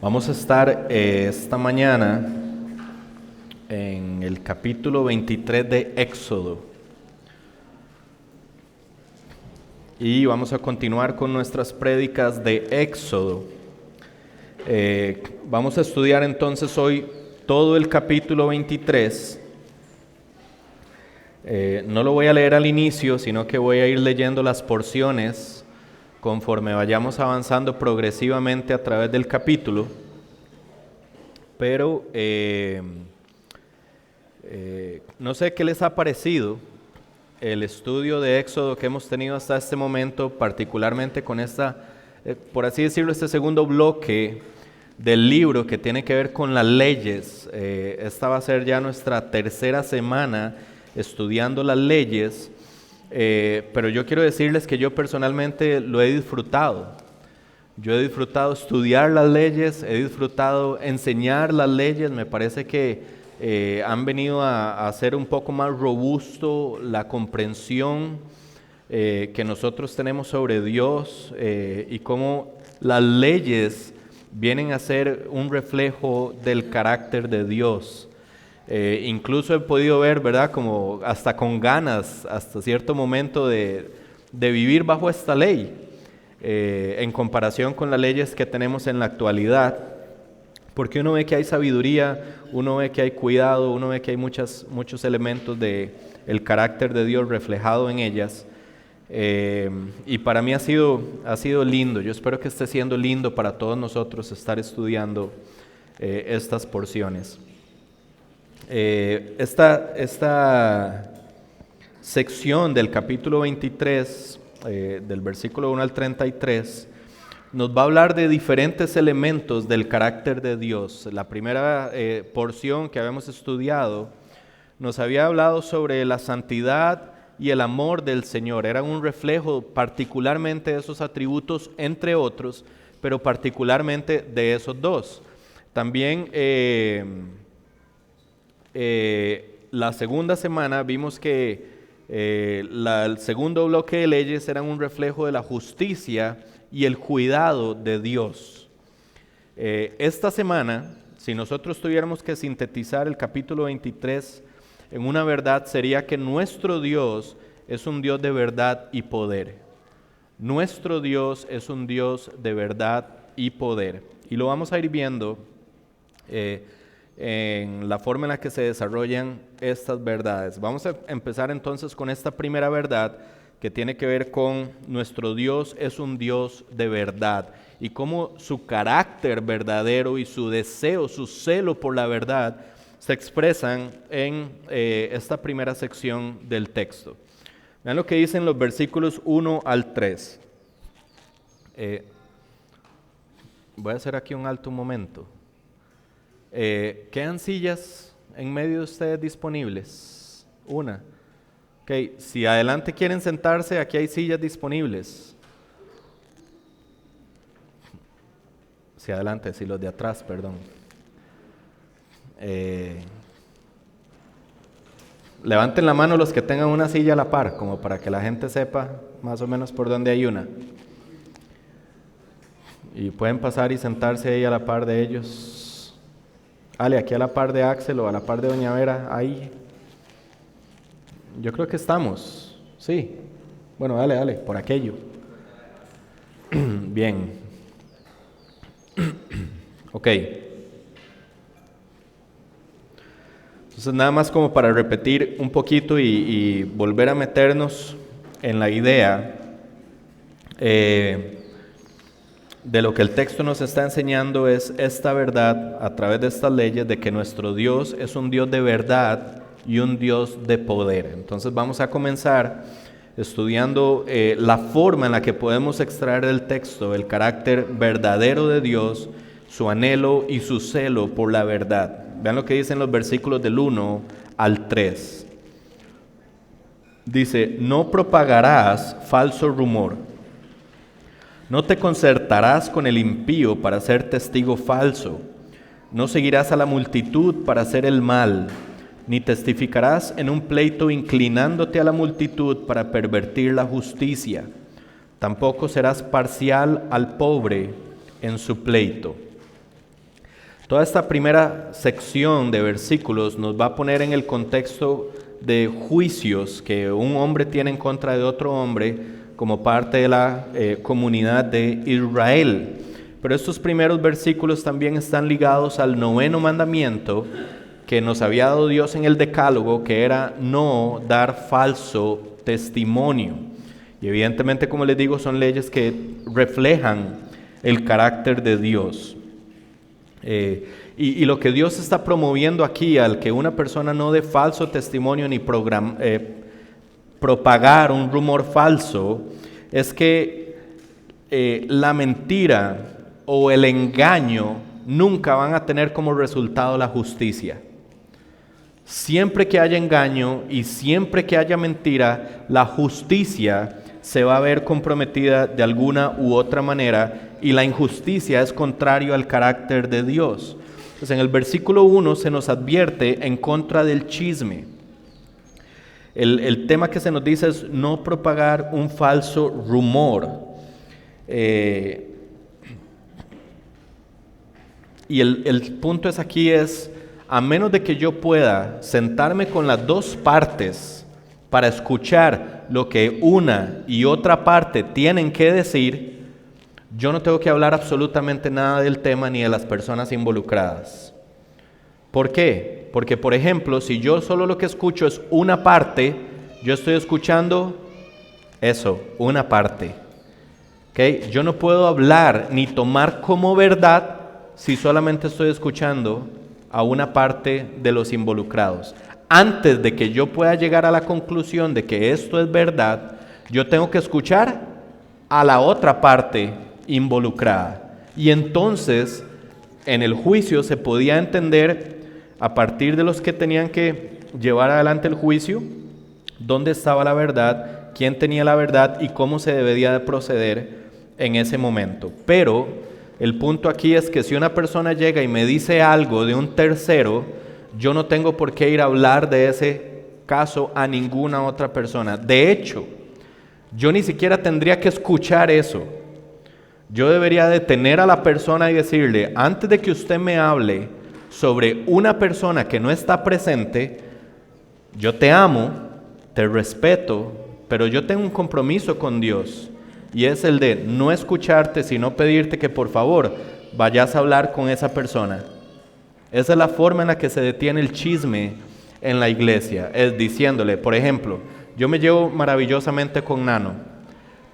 Vamos a estar esta mañana en el capítulo 23 de Éxodo. Y vamos a continuar con nuestras prédicas de Éxodo. Vamos a estudiar entonces hoy todo el capítulo 23. No lo voy a leer al inicio, sino que voy a ir leyendo las porciones conforme vayamos avanzando progresivamente a través del capítulo. Pero no sé qué les ha parecido el estudio de Éxodo que hemos tenido hasta este momento, particularmente con esta, por así decirlo, este segundo bloque del libro que tiene que ver con las leyes. Esta va a ser ya nuestra tercera semana estudiando las leyes, pero yo quiero decirles que yo personalmente lo he disfrutado. Yo he disfrutado estudiar las leyes, he disfrutado enseñar las leyes. Me parece que han venido a hacer un poco más robusto la comprensión que nosotros tenemos sobre Dios y cómo las leyes vienen a ser un reflejo del carácter de Dios. Incluso he podido ver, ¿verdad?, como hasta con ganas, hasta cierto momento de vivir bajo esta ley, en comparación con las leyes que tenemos en la actualidad, porque uno ve que hay sabiduría, uno ve que hay cuidado, uno ve que hay muchos elementos del carácter de Dios reflejado en ellas, y para mí ha sido lindo. Yo espero que esté siendo lindo para todos nosotros estar estudiando estas porciones. Esta sección del capítulo 23, del versículo 1 al 33, nos va a hablar de diferentes elementos del carácter de Dios. La primera porción que habíamos estudiado nos había hablado sobre la santidad y el amor del Señor. Eran un reflejo particularmente de esos atributos, entre otros, pero particularmente de esos dos. También la segunda semana vimos que el segundo bloque de leyes eran un reflejo de la justicia y el cuidado de Dios. Esta semana, si nosotros tuviéramos que sintetizar el capítulo 23 en una verdad, sería que nuestro Dios es un Dios de verdad y poder. Nuestro Dios es un Dios de verdad y poder. Y lo vamos a ir viendo en la forma en la que se desarrollan estas verdades. Vamos a empezar entonces con esta primera verdad que tiene que ver con nuestro Dios es un Dios de verdad y cómo su carácter verdadero y su deseo, su celo por la verdad se expresan en esta primera sección del texto. Vean lo que dicen los versículos 1 al 3. Voy a hacer aquí un alto momento. ¿Quedan sillas en medio de ustedes disponibles? Una. Ok, si adelante quieren sentarse, aquí hay sillas disponibles. Si adelante, si los de atrás, perdón. Levanten la mano los que tengan una silla a la par, como para que la gente sepa más o menos por dónde hay una. Y pueden pasar y sentarse ahí a la par de ellos. Ale, aquí a la par de Axel o a la par de Doña Vera, ahí. Yo creo que estamos, sí. Bueno, dale, por aquello. Bien. Ok. Entonces, nada más como para repetir un poquito y volver a meternos en la idea de lo que el texto nos está enseñando, es esta verdad a través de estas leyes de que nuestro Dios es un Dios de verdad y un Dios de poder. Entonces vamos a comenzar estudiando la forma en la que podemos extraer del texto el carácter verdadero de Dios, su anhelo y su celo por la verdad. Vean lo que dicen los versículos del 1 al 3. Dice: no propagarás falso rumor, no te concertarás con el impío para ser testigo falso, no seguirás a la multitud para hacer el mal, ni testificarás en un pleito inclinándote a la multitud para pervertir la justicia. Tampoco serás parcial al pobre en su pleito. Toda esta primera sección de versículos nos va a poner en el contexto de juicios que un hombre tiene en contra de otro hombre como parte de la comunidad de Israel. Pero estos primeros versículos también están ligados al 9º mandamiento que nos había dado Dios en el Decálogo, que era no dar falso testimonio. Y evidentemente, como les digo, son leyes que reflejan el carácter de Dios. Y lo que Dios está promoviendo aquí, al que una persona no dé falso testimonio ni propagar un rumor falso, es que la mentira o el engaño nunca van a tener como resultado la justicia. Siempre que haya engaño y siempre que haya mentira, la justicia se va a ver comprometida de alguna u otra manera, y la injusticia es contrario al carácter de Dios. Entonces, en el versículo 1 se nos advierte en contra del chisme. El tema que se nos dice es no propagar un falso rumor. Y el punto es aquí es, a menos de que yo pueda sentarme con las dos partes para escuchar lo que una y otra parte tienen que decir, yo no tengo que hablar absolutamente nada del tema ni de las personas involucradas. ¿Por qué? Porque, por ejemplo, si yo solo lo que escucho es una parte, yo estoy escuchando eso, una parte. ¿Okay? Yo no puedo hablar ni tomar como verdad si solamente estoy escuchando a una parte de los involucrados. Antes de que yo pueda llegar a la conclusión de que esto es verdad, yo tengo que escuchar a la otra parte involucrada. Y entonces, en el juicio se podía entender, a partir de los que tenían que llevar adelante el juicio, dónde estaba la verdad, quién tenía la verdad y cómo se debía de proceder en ese momento. Pero el punto aquí es que si una persona llega y me dice algo de un tercero, yo no tengo por qué ir a hablar de ese caso a ninguna otra persona. De hecho, yo ni siquiera tendría que escuchar eso. Yo debería detener a la persona y decirle, antes de que usted me hable sobre una persona que no está presente, yo te amo, te respeto, pero yo tengo un compromiso con Dios. Y es el de no escucharte, sino pedirte que por favor vayas a hablar con esa persona. Esa es la forma en la que se detiene el chisme en la iglesia. Es diciéndole, por ejemplo, yo me llevo maravillosamente con Nano.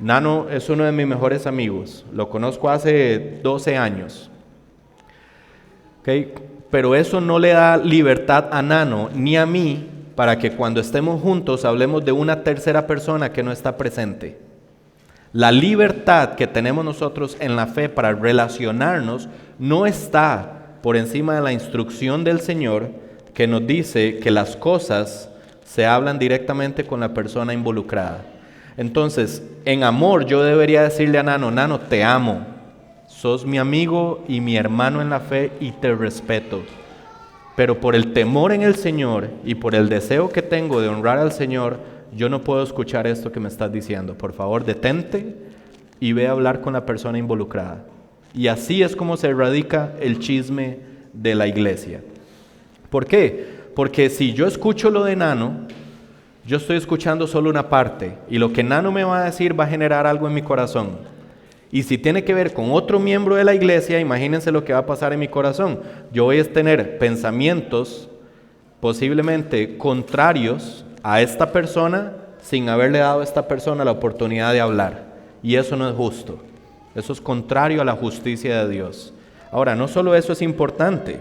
Nano es uno de mis mejores amigos. Lo conozco hace 12 años. ¿Okay? Pero eso no le da libertad a Nano ni a mí para que cuando estemos juntos hablemos de una tercera persona que no está presente. La libertad que tenemos nosotros en la fe para relacionarnos no está por encima de la instrucción del Señor, que nos dice que las cosas se hablan directamente con la persona involucrada. Entonces, en amor yo debería decirle a Nano, Nano, te amo, sos mi amigo y mi hermano en la fe y te respeto. Pero por el temor en el Señor y por el deseo que tengo de honrar al Señor, yo no puedo escuchar esto que me estás diciendo. Por favor, detente y ve a hablar con la persona involucrada. Y así es como se erradica el chisme de la iglesia. ¿Por qué? Porque si yo escucho lo de Nano, yo estoy escuchando solo una parte. Y lo que Nano me va a decir va a generar algo en mi corazón. Y si tiene que ver con otro miembro de la iglesia, imagínense lo que va a pasar en mi corazón. Yo voy a tener pensamientos posiblemente contrarios a esta persona sin haberle dado a esta persona la oportunidad de hablar. Y eso no es justo. Eso es contrario a la justicia de Dios. Ahora, no solo eso es importante,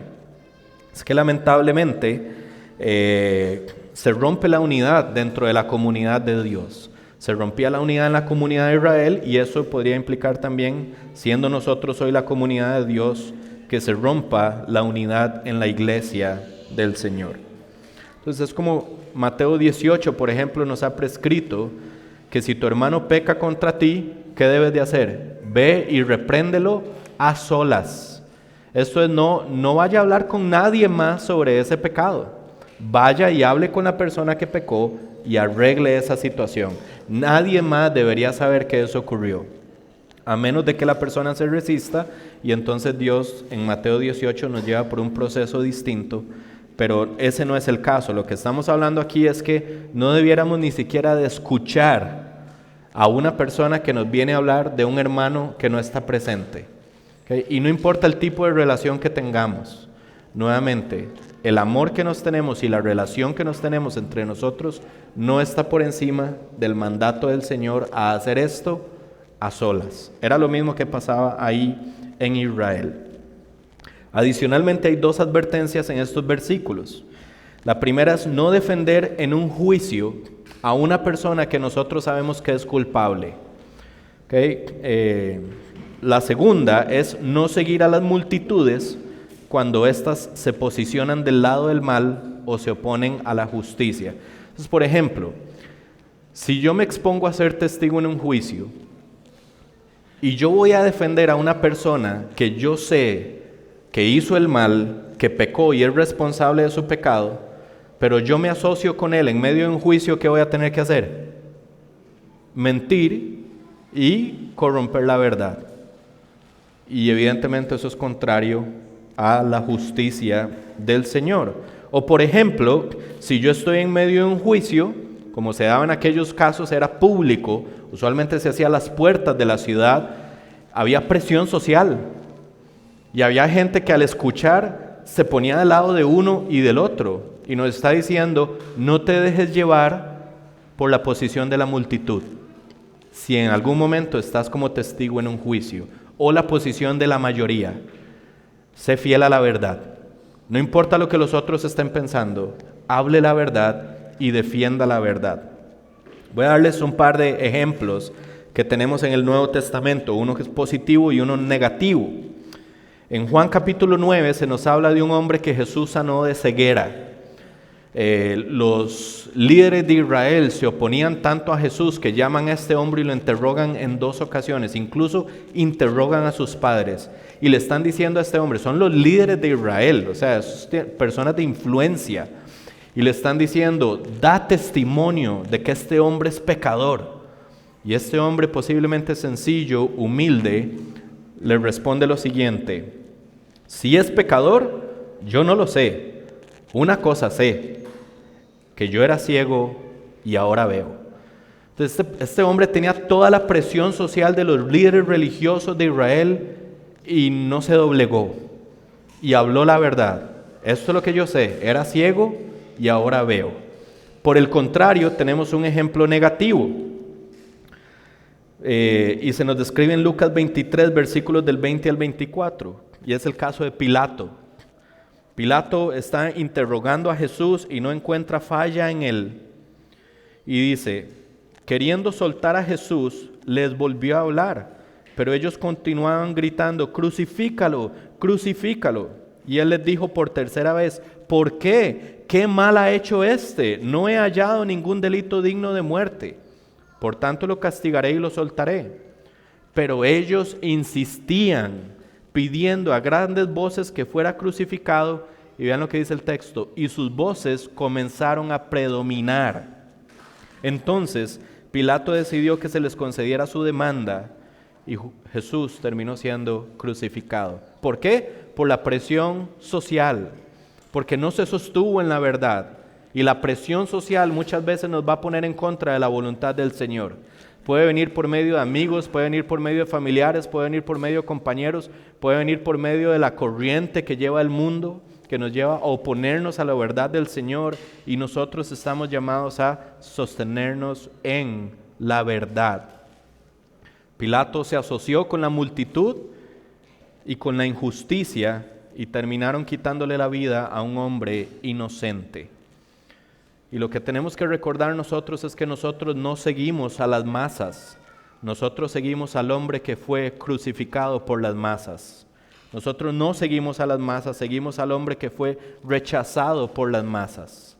es que lamentablemente se rompe la unidad dentro de la comunidad de Dios. Se rompía la unidad en la comunidad de Israel y eso podría implicar también, siendo nosotros hoy la comunidad de Dios, que se rompa la unidad en la iglesia del Señor. Entonces es como Mateo 18, por ejemplo, nos ha prescrito que si tu hermano peca contra ti, ¿qué debes de hacer? Ve y repréndelo a solas. Esto es, no vaya a hablar con nadie más sobre ese pecado. Vaya y hable con la persona que pecó y arregle esa situación. Nadie más debería saber que eso ocurrió, a menos de que la persona se resista, y entonces Dios en Mateo 18 nos lleva por un proceso distinto, pero ese no es el caso. Lo que estamos hablando aquí es que no debiéramos ni siquiera de escuchar a una persona que nos viene a hablar de un hermano que no está presente. ¿Okay? Y no importa el tipo de relación que tengamos, nuevamente, el amor que nos tenemos y la relación que nos tenemos entre nosotros no está por encima del mandato del Señor a hacer esto a solas. Era lo mismo que pasaba ahí en Israel. Adicionalmente hay dos advertencias en estos versículos. La primera es no defender en un juicio a una persona que nosotros sabemos que es culpable. ¿Okay? La segunda es no seguir a las multitudes cuando éstas se posicionan del lado del mal o se oponen a la justicia. Entonces, por ejemplo, si yo me expongo a ser testigo en un juicio y yo voy a defender a una persona que yo sé que hizo el mal, que pecó y es responsable de su pecado, pero yo me asocio con él en medio de un juicio, ¿qué voy a tener que hacer? Mentir y corromper la verdad. Y evidentemente eso es contrario a la justicia del Señor. O por ejemplo, si yo estoy en medio de un juicio, como se daba en aquellos casos, era público, usualmente se hacía a las puertas de la ciudad, había presión social y había gente que al escuchar se ponía del lado de uno y del otro, y nos está diciendo: no te dejes llevar por la posición de la multitud si en algún momento estás como testigo en un juicio, o la posición de la mayoría. Sé fiel a la verdad. No importa lo que los otros estén pensando, hable la verdad y defienda la verdad. Voy a darles un par de ejemplos que tenemos en el Nuevo Testamento, uno que es positivo y uno negativo. En Juan capítulo 9 se nos habla de un hombre que Jesús sanó de ceguera. Los líderes de Israel se oponían tanto a Jesús que llaman a este hombre y lo interrogan en 2 ocasiones, incluso interrogan a sus padres y le están diciendo a este hombre, son los líderes de Israel, o sea, personas de influencia, y le están diciendo: da testimonio de que este hombre es pecador. Y este hombre, posiblemente sencillo, humilde, le responde lo siguiente: si es pecador, yo no lo sé. Una cosa sé, que yo era ciego y ahora veo. Entonces este hombre tenía toda la presión social de los líderes religiosos de Israel y no se doblegó y habló la verdad. Esto es lo que yo sé, era ciego y ahora veo. Por el contrario, tenemos un ejemplo negativo. Y se nos describe en Lucas 23, versículos del 20 al 24, y es el caso de Pilato. Pilato está interrogando a Jesús y no encuentra falla en él. Y dice: queriendo soltar a Jesús, les volvió a hablar, pero ellos continuaban gritando: crucifícalo, crucifícalo. Y él les dijo por tercera vez: ¿por qué? ¿Qué mal ha hecho este? No he hallado ningún delito digno de muerte. Por tanto lo castigaré y lo soltaré. Pero ellos insistían, pidiendo a grandes voces que fuera crucificado, y vean lo que dice el texto: y sus voces comenzaron a predominar. Entonces Pilato decidió que se les concediera su demanda, y Jesús terminó siendo crucificado. ¿Por qué? Por la presión social, porque no se sostuvo en la verdad, y la presión social muchas veces nos va a poner en contra de la voluntad del Señor. Puede venir por medio de amigos, puede venir por medio de familiares, puede venir por medio de compañeros, puede venir por medio de la corriente que lleva el mundo, que nos lleva a oponernos a la verdad del Señor, y nosotros estamos llamados a sostenernos en la verdad. Pilato se asoció con la multitud y con la injusticia y terminaron quitándole la vida a un hombre inocente. Y lo que tenemos que recordar nosotros es que nosotros no seguimos a las masas, nosotros seguimos al hombre que fue crucificado por las masas. Nosotros no seguimos a las masas, seguimos al hombre que fue rechazado por las masas.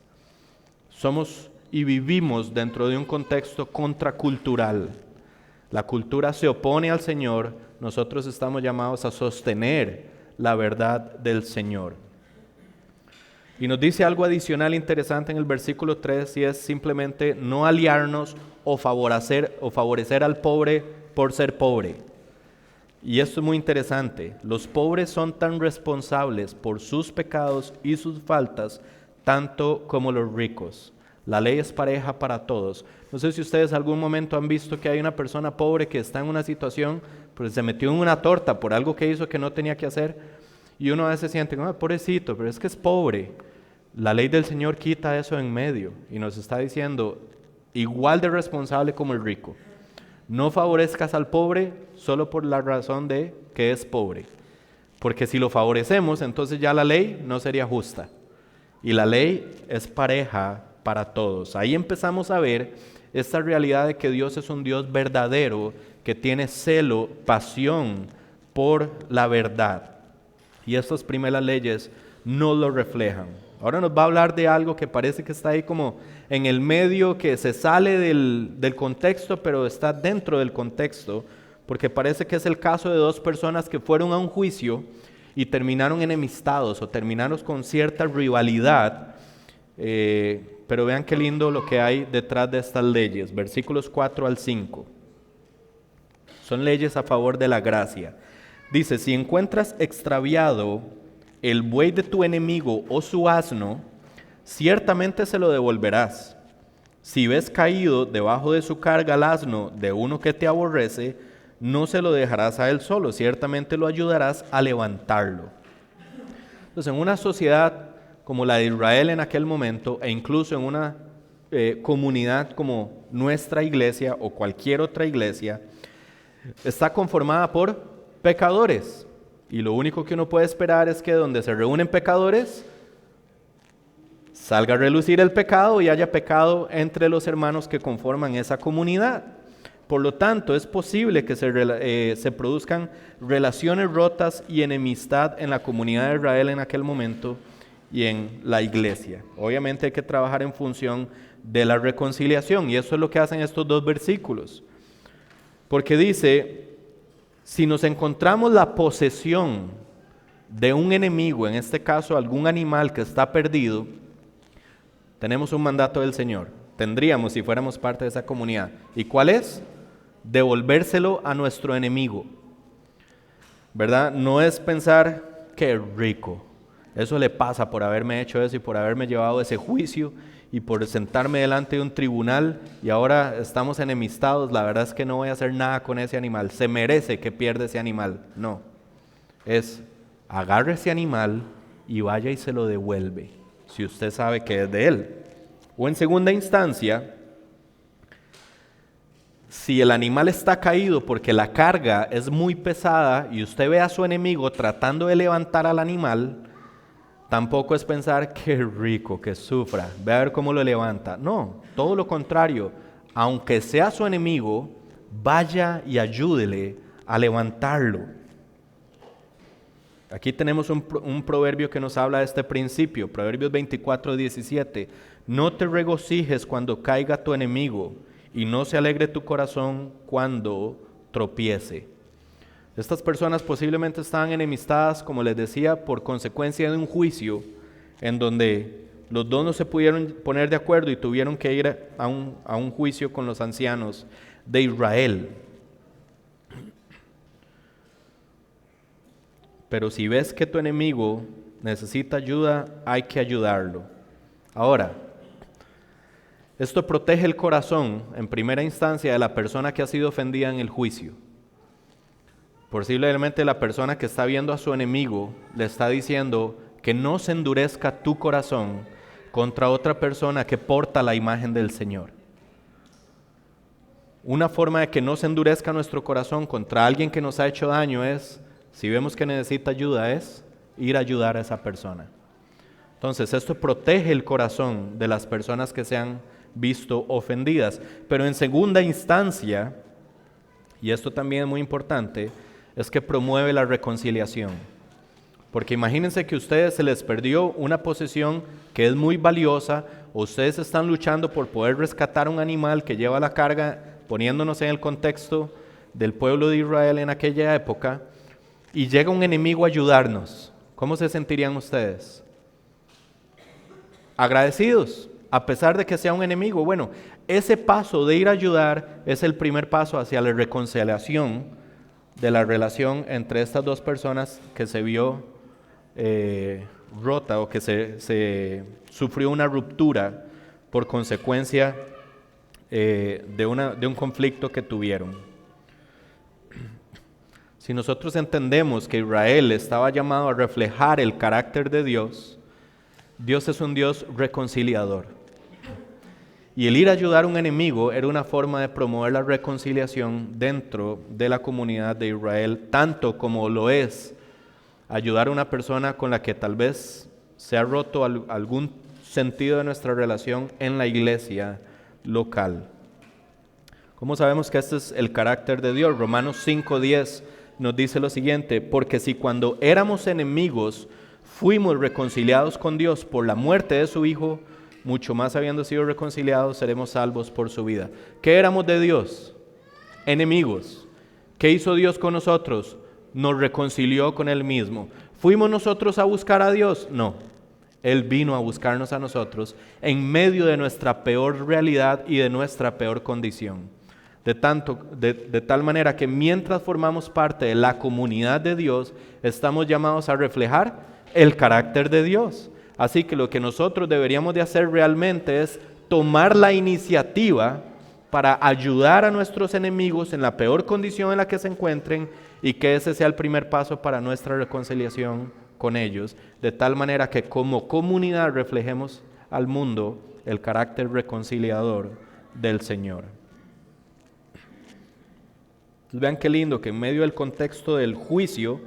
Somos y vivimos dentro de un contexto contracultural. La cultura se opone al Señor, nosotros estamos llamados a sostener la verdad del Señor. Y nos dice algo adicional interesante en el versículo 3 y es simplemente no aliarnos o favorecer al pobre por ser pobre. Y esto es muy interesante. Los pobres son tan responsables por sus pecados y sus faltas tanto como los ricos. La ley es pareja para todos. No sé si ustedes algún momento han visto que hay una persona pobre que está en una situación, pues se metió en una torta por algo que hizo que no tenía que hacer, y uno a veces siente, pobrecito, pero es que es pobre. La ley del Señor quita eso en medio y nos está diciendo, igual de responsable como el rico. No favorezcas al pobre solo por la razón de que es pobre. Porque si lo favorecemos, entonces ya la ley no sería justa. Y la ley es pareja para todos. Ahí empezamos a ver esta realidad de que Dios es un Dios verdadero, que tiene celo, pasión por la verdad. Y estas primeras leyes no lo reflejan. Ahora nos va a hablar de algo que parece que está ahí como en el medio, que se sale del contexto, pero está dentro del contexto, porque parece que es el caso de dos personas que fueron a un juicio y terminaron enemistados o terminaron con cierta rivalidad. Pero vean qué lindo lo que hay detrás de estas leyes, versículos 4 al 5. Son leyes a favor de la gracia. Dice, si encuentras extraviado el buey de tu enemigo o su asno, ciertamente se lo devolverás. Si ves caído debajo de su carga al asno de uno que te aborrece, no se lo dejarás a él solo, ciertamente lo ayudarás a levantarlo. Entonces, en una sociedad como la de Israel en aquel momento, e incluso en una comunidad como nuestra iglesia o cualquier otra iglesia, está conformada por pecadores. Y lo único que uno puede esperar es que donde se reúnen pecadores, salga a relucir el pecado y haya pecado entre los hermanos que conforman esa comunidad. Por lo tanto, es posible que se produzcan relaciones rotas y enemistad en la comunidad de Israel en aquel momento y en la iglesia. Obviamente hay que trabajar en función de la reconciliación, y eso es lo que hacen estos dos versículos. Porque dice, si nos encontramos la posesión de un enemigo, en este caso algún animal que está perdido, tenemos un mandato del Señor. Tendríamos si fuéramos parte de esa comunidad. ¿Y cuál es? Devolvérselo a nuestro enemigo. ¿Verdad? No es pensar, qué rico, eso le pasa por haberme hecho eso y por haberme llevado ese juicio y por sentarme delante de un tribunal y ahora estamos enemistados, la verdad es que no voy a hacer nada con ese animal, se merece que pierda ese animal. No, es agarre ese animal y vaya y se lo devuelve, si usted sabe que es de él. O en segunda instancia, si el animal está caído porque la carga es muy pesada y usted ve a su enemigo tratando de levantar al animal, tampoco es pensar, qué rico, que sufra, ve a ver cómo lo levanta. No, todo lo contrario, aunque sea su enemigo, vaya y ayúdele a levantarlo. Aquí tenemos un proverbio que nos habla de este principio, Proverbios 24:17. No te regocijes cuando caiga tu enemigo, y no se alegre tu corazón cuando tropiece. Estas personas posiblemente estaban enemistadas, como les decía, por consecuencia de un juicio en donde los dos no se pudieron poner de acuerdo y tuvieron que ir a un juicio con los ancianos de Israel. Pero si ves que tu enemigo necesita ayuda, hay que ayudarlo. Ahora, esto protege el corazón, en primera instancia, de la persona que ha sido ofendida en el juicio. Posiblemente la persona que está viendo a su enemigo le está diciendo que no se endurezca tu corazón contra otra persona que porta la imagen del Señor. Una forma de que no se endurezca nuestro corazón contra alguien que nos ha hecho daño es, si vemos que necesita ayuda, es ir a ayudar a esa persona. Entonces, esto protege el corazón de las personas que se han visto ofendidas. Pero en segunda instancia, y esto también es muy importante, es que promueve la reconciliación. Porque imagínense que a ustedes se les perdió una posesión que es muy valiosa, o ustedes están luchando por poder rescatar un animal que lleva la carga, poniéndonos en el contexto del pueblo de Israel en aquella época, y llega un enemigo a ayudarnos. ¿Cómo se sentirían ustedes? agradecidos, a pesar de que sea un enemigo. Bueno, ese paso de ir a ayudar es el primer paso hacia la reconciliación de la relación entre estas dos personas que se vio rota o que se sufrió una ruptura por consecuencia de un conflicto que tuvieron. Si nosotros entendemos que Israel estaba llamado a reflejar el carácter de Dios, Dios es un Dios reconciliador. Y el ir a ayudar a un enemigo era una forma de promover la reconciliación dentro de la comunidad de Israel, tanto como lo es ayudar a una persona con la que tal vez se ha roto algún sentido de nuestra relación en la iglesia local. ¿Cómo sabemos que este es el carácter de Dios? Romanos 5:10 nos dice lo siguiente: porque si cuando éramos enemigos fuimos reconciliados con Dios por la muerte de su Hijo, mucho más habiendo sido reconciliados seremos salvos por su vida. ¿Qué éramos de Dios? Enemigos. ¿Qué hizo Dios con nosotros? Nos reconcilió con Él mismo. ¿Fuimos nosotros a buscar a Dios? No. Él vino a buscarnos a nosotros en medio de nuestra peor realidad y de nuestra peor condición. De tal manera que mientras formamos parte de la comunidad de Dios, estamos llamados a reflejar el carácter de Dios. Así que lo que nosotros deberíamos de hacer realmente es tomar la iniciativa para ayudar a nuestros enemigos en la peor condición en la que se encuentren, y que ese sea el primer paso para nuestra reconciliación con ellos, de tal manera que como comunidad reflejemos al mundo el carácter reconciliador del Señor. Entonces, vean qué lindo que en medio del contexto del juicio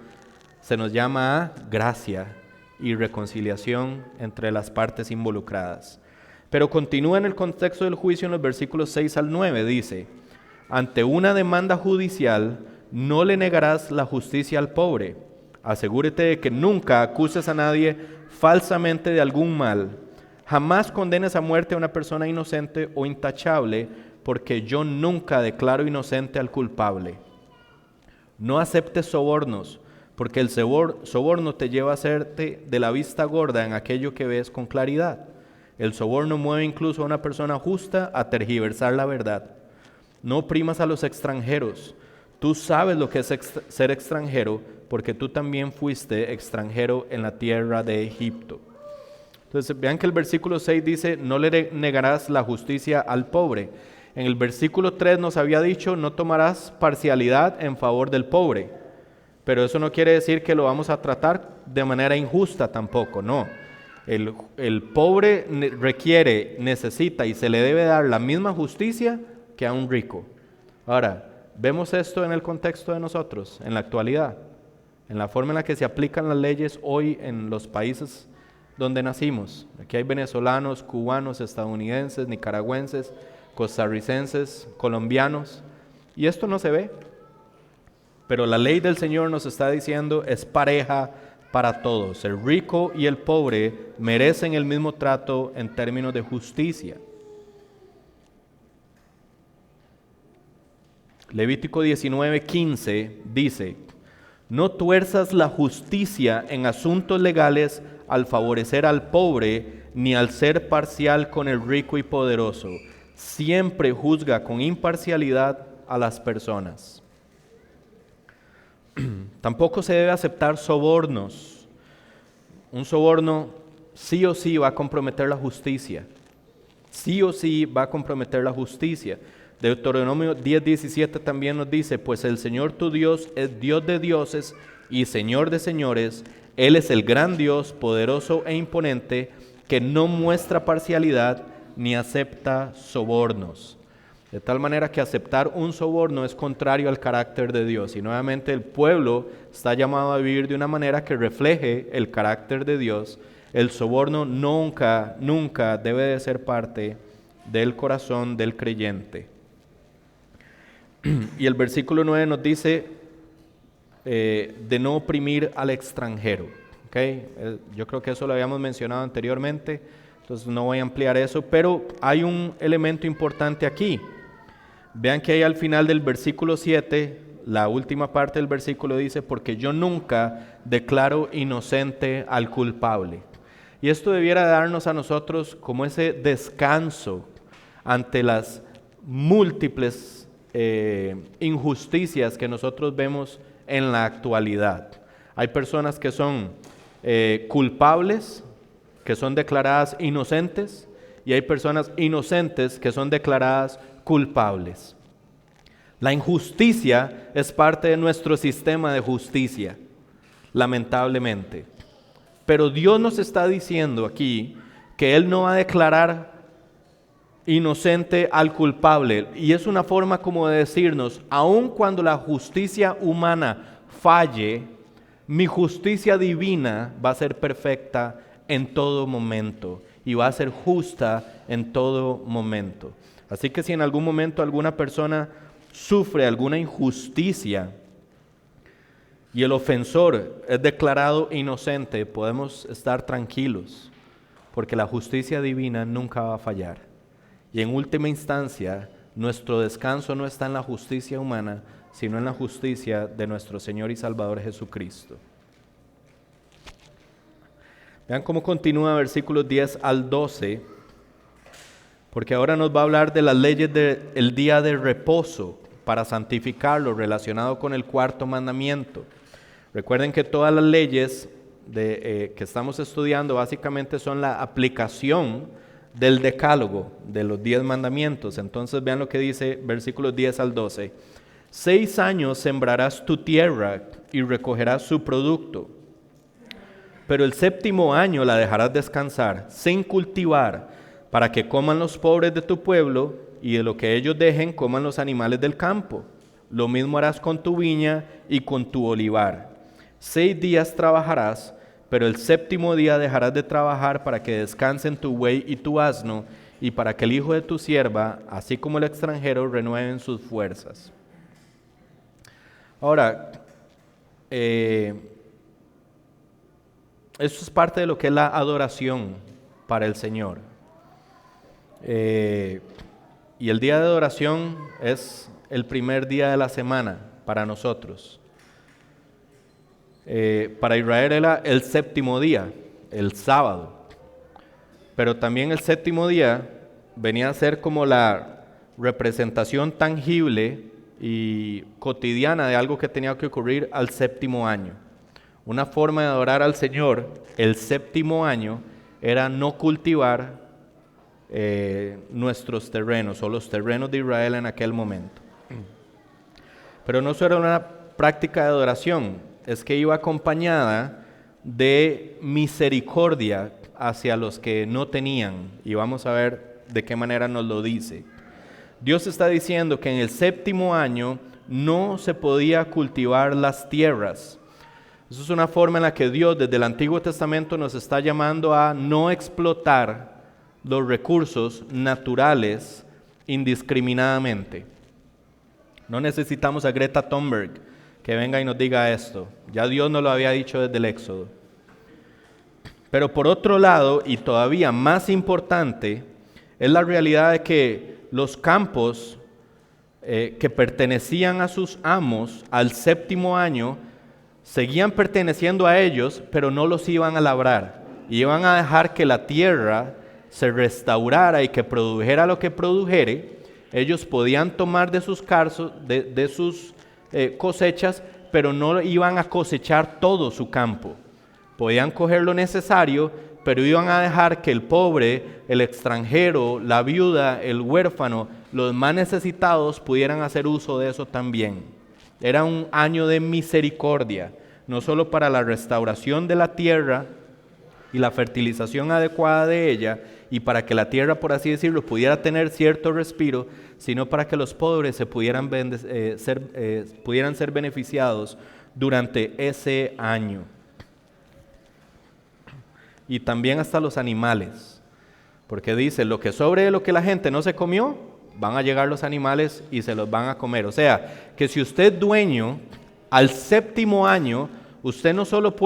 se nos llama a gracia y reconciliación entre las partes involucradas. Pero continúa en el contexto del juicio en los versículos 6 al 9, dice: ante una demanda judicial no le negarás la justicia al pobre. Asegúrate de que nunca acuses a nadie falsamente de algún mal. Jamás condenes a muerte a una persona inocente o intachable, porque yo nunca declaro inocente al culpable. No aceptes sobornos, porque el soborno te lleva a hacerte de la vista gorda en aquello que ves con claridad. El soborno mueve incluso a una persona justa a tergiversar la verdad. No oprimas a los extranjeros. Tú sabes lo que es ser extranjero, porque tú también fuiste extranjero en la tierra de Egipto. Entonces, vean que el versículo 6 dice: no le negarás la justicia al pobre. En el versículo 3 nos había dicho: no tomarás parcialidad en favor del pobre. Pero eso no quiere decir que lo vamos a tratar de manera injusta tampoco, no. El pobre requiere, necesita y se le debe dar la misma justicia que a un rico. Ahora, vemos esto en el contexto de nosotros, en la actualidad, en la forma en la que se aplican las leyes hoy en los países donde nacimos. Aquí hay venezolanos, cubanos, estadounidenses, nicaragüenses, costarricenses, colombianos, y esto no se ve. Pero la ley del Señor nos está diciendo es pareja para todos. El rico y el pobre merecen el mismo trato en términos de justicia. Levítico 19:15 dice: no tuerzas la justicia en asuntos legales al favorecer al pobre, ni al ser parcial con el rico y poderoso. Siempre juzga con imparcialidad a las personas. Tampoco se debe aceptar sobornos. Un soborno sí o sí va a comprometer la justicia. Sí o sí va a comprometer la justicia. Deuteronomio 10:17 también nos dice: pues el Señor tu Dios es Dios de dioses y Señor de señores. Él es el gran Dios, poderoso e imponente, que no muestra parcialidad ni acepta sobornos. De tal manera que aceptar un soborno es contrario al carácter de Dios. Y nuevamente el pueblo está llamado a vivir de una manera que refleje el carácter de Dios. El soborno nunca debe de ser parte del corazón del creyente. Y el versículo 9 nos dice de no oprimir al extranjero. ¿Okay? Yo creo que eso lo habíamos mencionado anteriormente, entonces no voy a ampliar eso, pero hay un elemento importante aquí. Vean que ahí al final del versículo 7, la última parte del versículo dice: porque yo nunca declaro inocente al culpable. Y esto debiera darnos a nosotros como ese descanso ante las múltiples injusticias que nosotros vemos en la actualidad. Hay personas que son culpables, que son declaradas inocentes, y hay personas inocentes que son declaradas culpables. La injusticia es parte de nuestro sistema de justicia, lamentablemente. Pero Dios nos está diciendo aquí que Él no va a declarar inocente al culpable. Y es una forma como de decirnos, aun cuando la justicia humana falle, mi justicia divina va a ser perfecta en todo momento y va a ser justa en todo momento. Así que si en algún momento alguna persona sufre alguna injusticia y el ofensor es declarado inocente, podemos estar tranquilos, porque la justicia divina nunca va a fallar. Y en última instancia, nuestro descanso no está en la justicia humana, sino en la justicia de nuestro Señor y Salvador Jesucristo. Vean cómo continúa versículos 10 al 12, porque ahora nos va a hablar de las leyes del día de reposo para santificarlo, relacionado con el cuarto mandamiento. Recuerden que todas las leyes que estamos estudiando básicamente son la aplicación del decálogo, de los 10 mandamientos. Entonces vean lo que dice versículos 10 al 12. 6 años sembrarás tu tierra y recogerás su producto, pero el 7º año la dejarás descansar, sin cultivar, para que coman los pobres de tu pueblo, y de lo que ellos dejen coman los animales del campo. Lo mismo harás con tu viña y con tu olivar. 6 días trabajarás, pero el 7º día dejarás de trabajar para que descansen tu buey y tu asno, y para que el hijo de tu sierva, así como el extranjero, renueven sus fuerzas. Ahora, esto es parte de lo que es la adoración para el Señor. Y el día de adoración es el primer día de la semana para nosotros. Para Israel era el 7º día, el sábado. Pero también el 7º día venía a ser como la representación tangible y cotidiana de algo que tenía que ocurrir al 7º año. Una forma de adorar al Señor el 7º año era no cultivar nuestros terrenos o los terrenos de Israel en aquel momento. Pero no solo era una práctica de adoración, es que iba acompañada de misericordia hacia los que no tenían, y vamos a ver de qué manera nos lo dice. Dios está diciendo que en el 7º año no se podía cultivar las tierras. Eso es una forma en la que Dios desde el Antiguo Testamento nos está llamando a no explotar los recursos naturales indiscriminadamente. No necesitamos a Greta Thunberg que venga y nos diga esto. Ya Dios nos lo había dicho desde el Éxodo. Pero por otro lado, y todavía más importante, es la realidad de que los campos que pertenecían a sus amos al 7º año seguían perteneciendo a ellos, pero no los iban a labrar. Y iban a dejar que la tierra se restaurara y que produjera lo que produjere. Ellos podían tomar de sus cosechas, pero no iban a cosechar todo su campo. Podían coger lo necesario, pero iban a dejar que el pobre, el extranjero, la viuda, el huérfano, los más necesitados pudieran hacer uso de eso también. Era un año de misericordia, no solo para la restauración de la tierra y la fertilización adecuada de ella, y para que la tierra, por así decirlo, pudiera tener cierto respiro, sino para que los pobres pudieran ser beneficiados durante ese año. Y también hasta los animales, porque dice, lo que sobre de lo que la gente no se comió, van a llegar los animales y se los van a comer. O sea, que si usted es dueño, al 7º año, usted no solo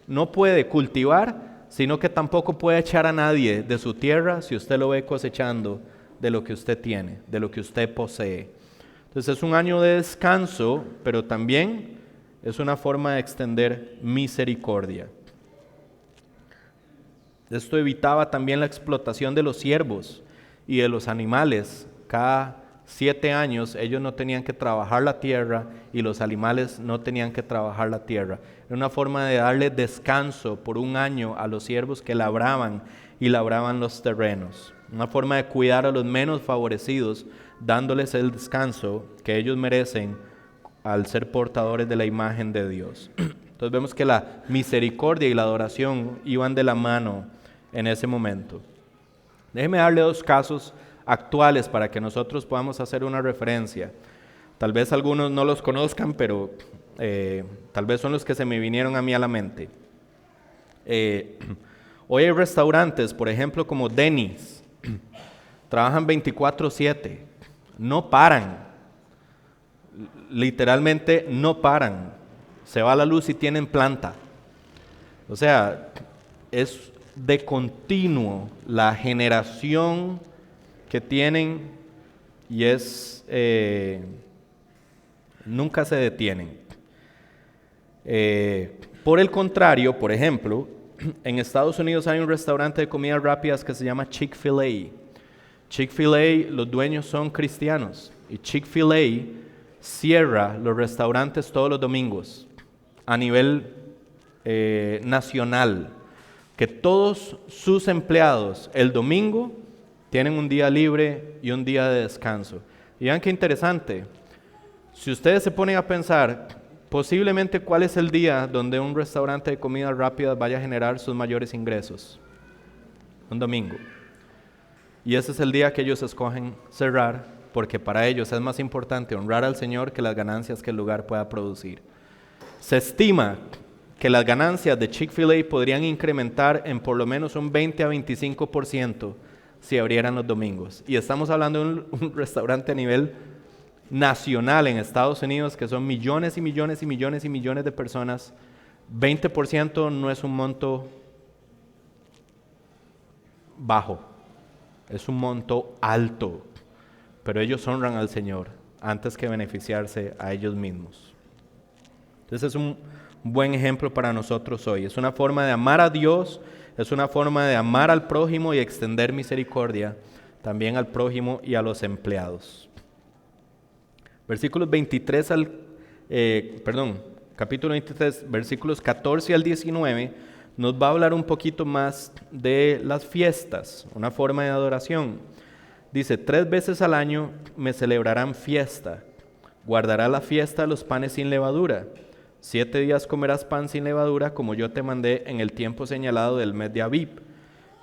no puede cultivar, sino que tampoco puede echar a nadie de su tierra si usted lo ve cosechando de lo que usted tiene, de lo que usted posee. Entonces es un año de descanso, pero también es una forma de extender misericordia. Esto evitaba también la explotación de los siervos y de los animales. Cada 7 años ellos no tenían que trabajar la tierra y los animales no tenían que trabajar la tierra. Era una forma de darle descanso por 1 año a los siervos que labraban y labraban los terrenos. Una forma de cuidar a los menos favorecidos, dándoles el descanso que ellos merecen al ser portadores de la imagen de Dios. Entonces vemos que la misericordia y la adoración iban de la mano en ese momento. Déjeme darle 2 casos actuales para que nosotros podamos hacer una referencia. Tal vez algunos no los conozcan, pero tal vez son los que se me vinieron a mí a la mente. Hoy hay restaurantes, por ejemplo, como Denny's, trabajan 24/7, no paran, literalmente no paran, se va la luz y tienen planta. O sea, es de continuo la generación que tienen y nunca se detienen. Por el contrario, por ejemplo, en Estados Unidos hay un restaurante de comidas rápidas que se llama Chick-fil-A. Chick-fil-A, los dueños son cristianos y Chick-fil-A cierra los restaurantes todos los domingos a nivel nacional, que todos sus empleados el domingo tienen un día libre y un día de descanso. Y vean qué interesante, si ustedes se ponen a pensar, posiblemente cuál es el día donde un restaurante de comidas rápidas vaya a generar sus mayores ingresos. Un domingo. Y ese es el día que ellos escogen cerrar, porque para ellos es más importante honrar al Señor que las ganancias que el lugar pueda producir. Se estima que las ganancias de Chick-fil-A podrían incrementar en por lo menos un 20 a 25% si abrieran los domingos. Y estamos hablando de un restaurante a nivel nacional en Estados Unidos, que son millones y millones y millones y millones de personas. 20% no es un monto bajo, es un monto alto, pero ellos honran al Señor antes que beneficiarse a ellos mismos. Entonces es un buen ejemplo para nosotros hoy. Es una forma de amar a Dios, es una forma de amar al prójimo y extender misericordia también al prójimo y a los empleados. Capítulo 23, versículos 14 al 19, nos va a hablar un poquito más de las fiestas, una forma de adoración. Dice, 3 veces al año me celebrarán fiesta, guardarás la fiesta de los panes sin levadura. 7 días comerás pan sin levadura, como yo te mandé en el tiempo señalado del mes de Abib,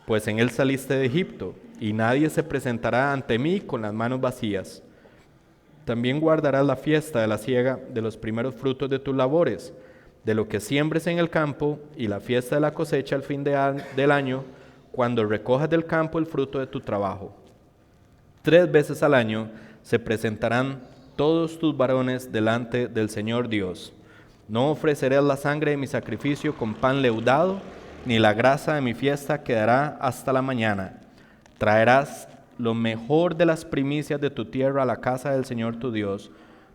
pues en él saliste de Egipto, y nadie se presentará ante mí con las manos vacías. También guardarás la fiesta de la siega de los primeros frutos de tus labores, de lo que siembres en el campo, y la fiesta de la cosecha al fin del año, cuando recojas del campo el fruto de tu trabajo. 3 veces al año se presentarán todos tus varones delante del Señor Dios. No ofrecerás la sangre de mi sacrificio con pan leudado, ni la grasa de mi fiesta quedará hasta la mañana. Traerás lo mejor de las primicias de tu tierra a la casa del Señor tu Dios.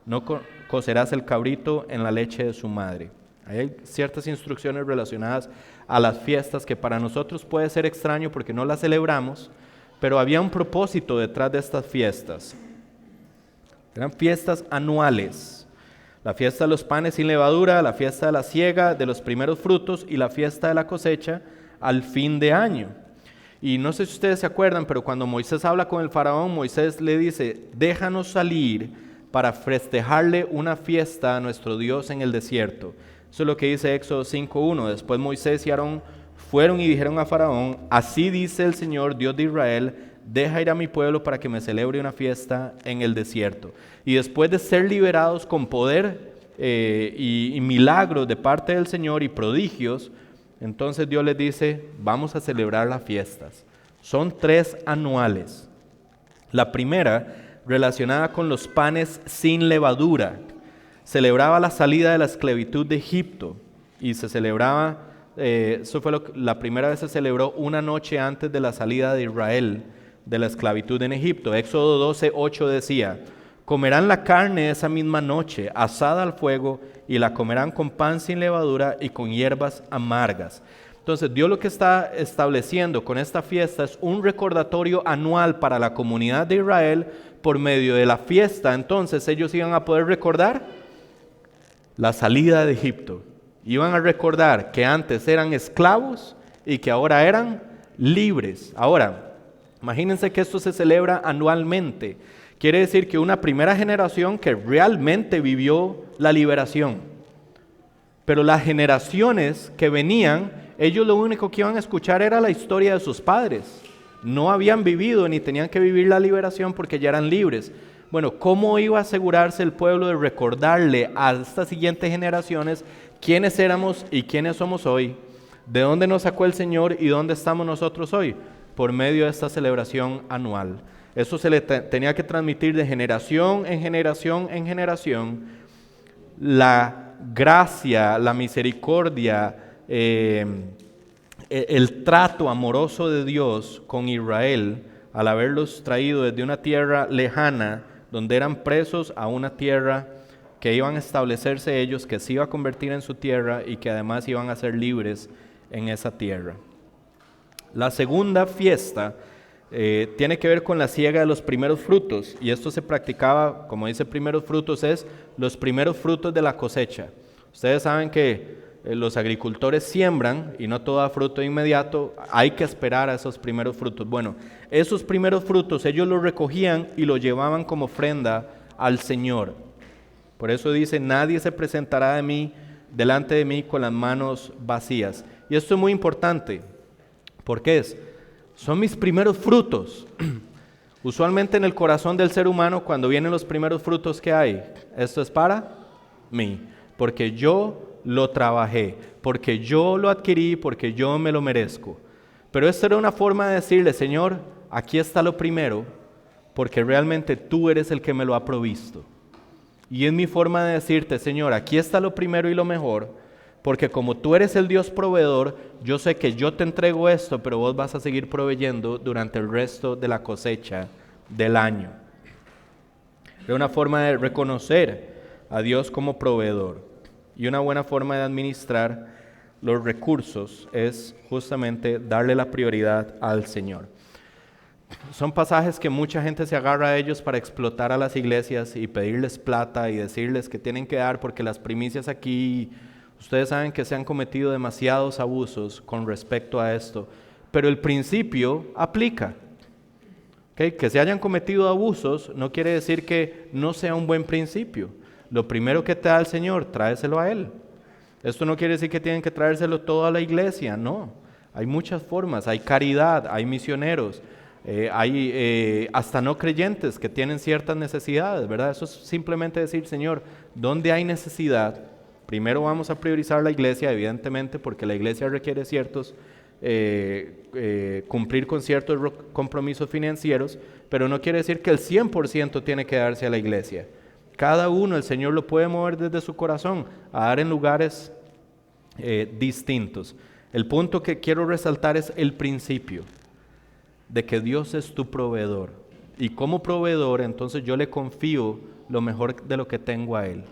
No cocerás el cabrito en la leche de su madre. Hay ciertas instrucciones relacionadas a las fiestas que para nosotros puede ser extraño porque no las celebramos, pero había un propósito detrás de estas fiestas. Eran fiestas anuales. La fiesta de los panes sin levadura, la fiesta de la siega de los primeros frutos y la fiesta de la cosecha al fin de año. Y no sé si ustedes se acuerdan, pero cuando Moisés habla con el faraón, Moisés le dice, déjanos salir para festejarle una fiesta a nuestro Dios en el desierto. Eso es lo que dice Éxodo 5:1. Después Moisés y Aarón fueron y dijeron a faraón, así dice el Señor, Dios de Israel, deja ir a mi pueblo para que me celebre una fiesta en el desierto. Y después de ser liberados con poder y milagros de parte del Señor y prodigios, entonces Dios les dice, vamos a celebrar las fiestas. Son 3 anuales. La primera, relacionada con los panes sin levadura, celebraba la salida de la esclavitud de Egipto y se celebraba, la primera vez se celebró una noche antes de la salida de Israel de la esclavitud en Egipto. Éxodo 12:8 decía, comerán la carne esa misma noche, asada al fuego, y la comerán con pan sin levadura y con hierbas amargas. Entonces Dios lo que está estableciendo con esta fiesta es un recordatorio anual para la comunidad de Israel. Por medio de la fiesta, entonces ellos iban a poder recordar la salida de Egipto. Iban a recordar que antes eran esclavos y que ahora eran libres. Ahora, imagínense que esto se celebra anualmente. Quiere decir que una primera generación que realmente vivió la liberación. Pero las generaciones que venían, ellos lo único que iban a escuchar era la historia de sus padres. No habían vivido ni tenían que vivir la liberación porque ya eran libres. Bueno, ¿cómo iba a asegurarse el pueblo de recordarle a estas siguientes generaciones quiénes éramos y quiénes somos hoy? ¿De dónde nos sacó el Señor y dónde estamos nosotros hoy? Por medio de esta celebración anual. Eso se le tenía que transmitir de generación en generación en generación. La gracia, la misericordia, el trato amoroso de Dios con Israel al haberlos traído desde una tierra lejana, donde eran presos, a una tierra que iban a establecerse ellos, que se iba a convertir en su tierra y que además iban a ser libres en esa tierra. La segunda fiesta tiene que ver con la siega de los primeros frutos, y esto se practicaba, como dice primeros frutos, es los primeros frutos de la cosecha. Ustedes saben que los agricultores siembran y no todo da fruto de inmediato, hay que esperar a esos primeros frutos. Bueno, esos primeros frutos ellos los recogían y los llevaban como ofrenda al Señor. Por eso dice, nadie se presentará delante de mí con las manos vacías. Y esto es muy importante, porque son mis primeros frutos. Usualmente en el corazón del ser humano, cuando vienen los primeros frutos que hay, esto es para mí, porque yo lo trabajé, porque yo lo adquirí, porque yo me lo merezco. Pero esta era una forma de decirle, Señor, aquí está lo primero, porque realmente tú eres el que me lo ha provisto. Y es mi forma de decirte, Señor, aquí está lo primero y lo mejor, porque como tú eres el Dios proveedor, yo sé que yo te entrego esto, pero vos vas a seguir proveyendo durante el resto de la cosecha del año. Es una forma de reconocer a Dios como proveedor. Y una buena forma de administrar los recursos es justamente darle la prioridad al Señor. Son pasajes que mucha gente se agarra a ellos para explotar a las iglesias y pedirles plata y decirles que tienen que dar porque las primicias aquí, ustedes saben que se han cometido demasiados abusos con respecto a esto, pero el principio aplica. ¿Okay? Que se hayan cometido abusos no quiere decir que no sea un buen principio. Lo primero que te da el Señor, tráeselo a Él. Esto no quiere decir que tienen que traérselo todo a la iglesia, no. Hay muchas formas, hay caridad, hay misioneros, hay hasta no creyentes que tienen ciertas necesidades, ¿verdad? Eso es simplemente decir, Señor, ¿dónde hay necesidad? Primero vamos a priorizar la iglesia, evidentemente, porque la iglesia requiere cumplir con ciertos compromisos financieros, pero no quiere decir que el 100% tiene que darse a la iglesia. Cada uno, el Señor lo puede mover desde su corazón a dar en lugares distintos. El punto que quiero resaltar es el principio de que Dios es tu proveedor. Y como proveedor, entonces yo le confío lo mejor de lo que tengo a Él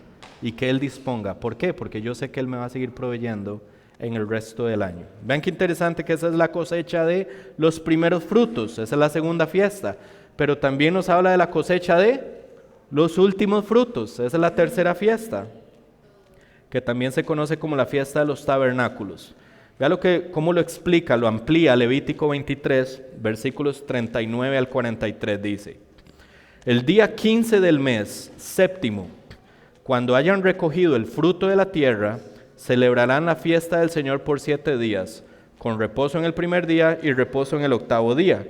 y que Él disponga. ¿Por qué? Porque yo sé que Él me va a seguir proveyendo en el resto del año. Vean qué interesante que esa es la cosecha de los primeros frutos. Esa es la segunda fiesta. Pero también nos habla de la cosecha de los últimos frutos. Esa es la tercera fiesta, que también se conoce como la fiesta de los tabernáculos. Vea cómo lo explica, lo amplía Levítico 23, versículos 39 al 43, dice: el día 15 del mes séptimo, cuando hayan recogido el fruto de la tierra, celebrarán la fiesta del Señor por 7 días, con reposo en el primer día y reposo en el octavo día.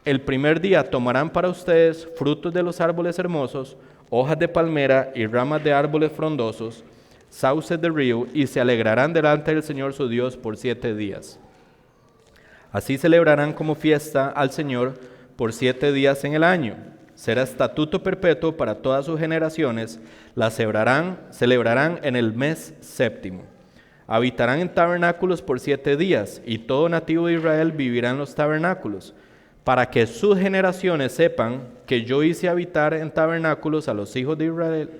El primer día tomarán para ustedes frutos de los árboles hermosos, hojas de palmera y ramas de árboles frondosos, sauces de río, y se alegrarán delante del Señor su Dios por 7 días. Así celebrarán como fiesta al Señor por 7 días en el año. Será estatuto perpetuo para todas sus generaciones. La celebrarán en el mes séptimo. Habitarán en tabernáculos por 7 días, y todo nativo de Israel vivirá en los tabernáculos, para que sus generaciones sepan que yo hice habitar en tabernáculos a los hijos de Israel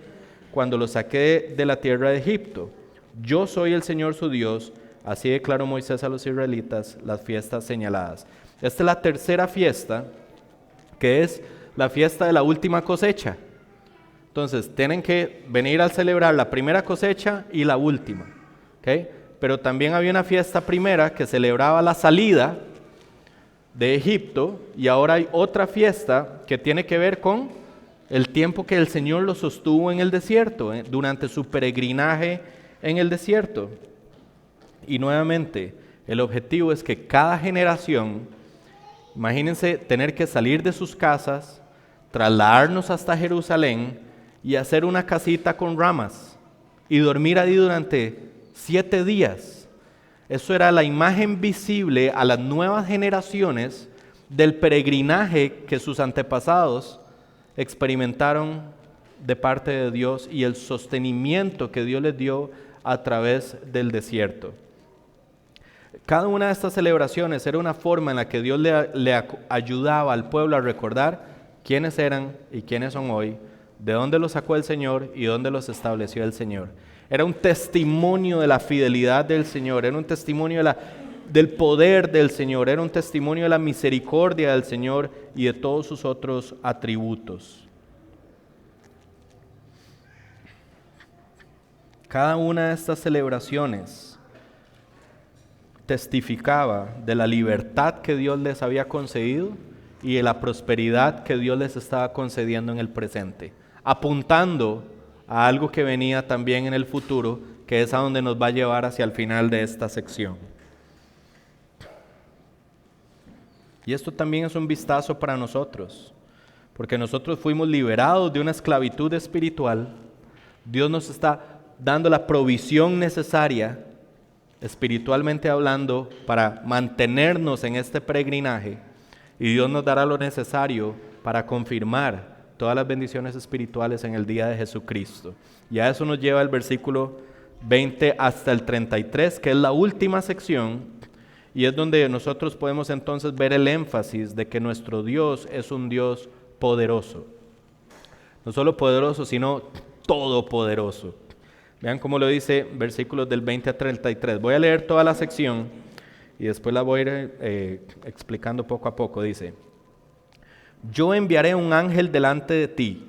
cuando los saqué de la tierra de Egipto. Yo soy el Señor su Dios, Así declaró Moisés a los israelitas las fiestas señaladas. Esta es la tercera fiesta, que es la fiesta de la última cosecha. Entonces, tienen que venir a celebrar la primera cosecha y la última. ¿Okay? Pero también había una fiesta primera que celebraba la salida de Egipto, y ahora hay otra fiesta que tiene que ver con el tiempo que el Señor los sostuvo en el desierto, durante su peregrinaje en el desierto. Y nuevamente, el objetivo es que cada generación, imagínense tener que salir de sus casas, trasladarnos hasta Jerusalén y hacer una casita con ramas y dormir ahí durante 7 días. Eso era la imagen visible a las nuevas generaciones del peregrinaje que sus antepasados experimentaron de parte de Dios y el sostenimiento que Dios les dio a través del desierto. Cada una de estas celebraciones era una forma en la que Dios le ayudaba al pueblo a recordar quiénes eran y quiénes son hoy, de dónde los sacó el Señor y dónde los estableció el Señor. Era un testimonio de la fidelidad del Señor, era un testimonio del poder del Señor, era un testimonio de la misericordia del Señor y de todos sus otros atributos. Cada una de estas celebraciones testificaba de la libertad que Dios les había concedido y de la prosperidad que Dios les estaba concediendo en el presente, apuntando a algo que venía también en el futuro, que es a donde nos va a llevar hacia el final de esta sección. Y esto también es un vistazo para nosotros, porque nosotros fuimos liberados de una esclavitud espiritual. Dios nos está dando la provisión necesaria, espiritualmente hablando, para mantenernos en este peregrinaje, y Dios nos dará lo necesario para confirmar todas las bendiciones espirituales en el día de Jesucristo. Y a eso nos lleva el versículo 20 hasta el 33, que es la última sección, y es donde nosotros podemos entonces ver el énfasis de que nuestro Dios es un Dios poderoso. No solo poderoso, sino todopoderoso. Vean cómo lo dice versículos del 20 a 33. Voy a leer toda la sección y después la voy a ir explicando poco a poco. Dice: yo enviaré un ángel delante de ti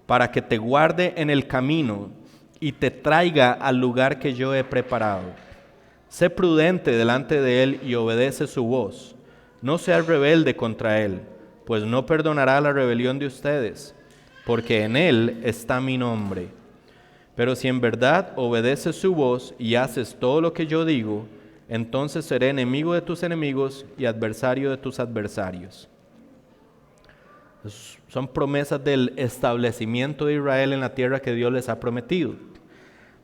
para que te guarde en el camino y te traiga al lugar que yo he preparado. Sé prudente delante de él y obedece su voz. No seas rebelde contra él, pues no perdonará la rebelión de ustedes, porque en él está mi nombre. Pero si en verdad obedeces su voz y haces todo lo que yo digo, entonces seré enemigo de tus enemigos y adversario de tus adversarios. Son promesas del establecimiento de Israel en la tierra que Dios les ha prometido.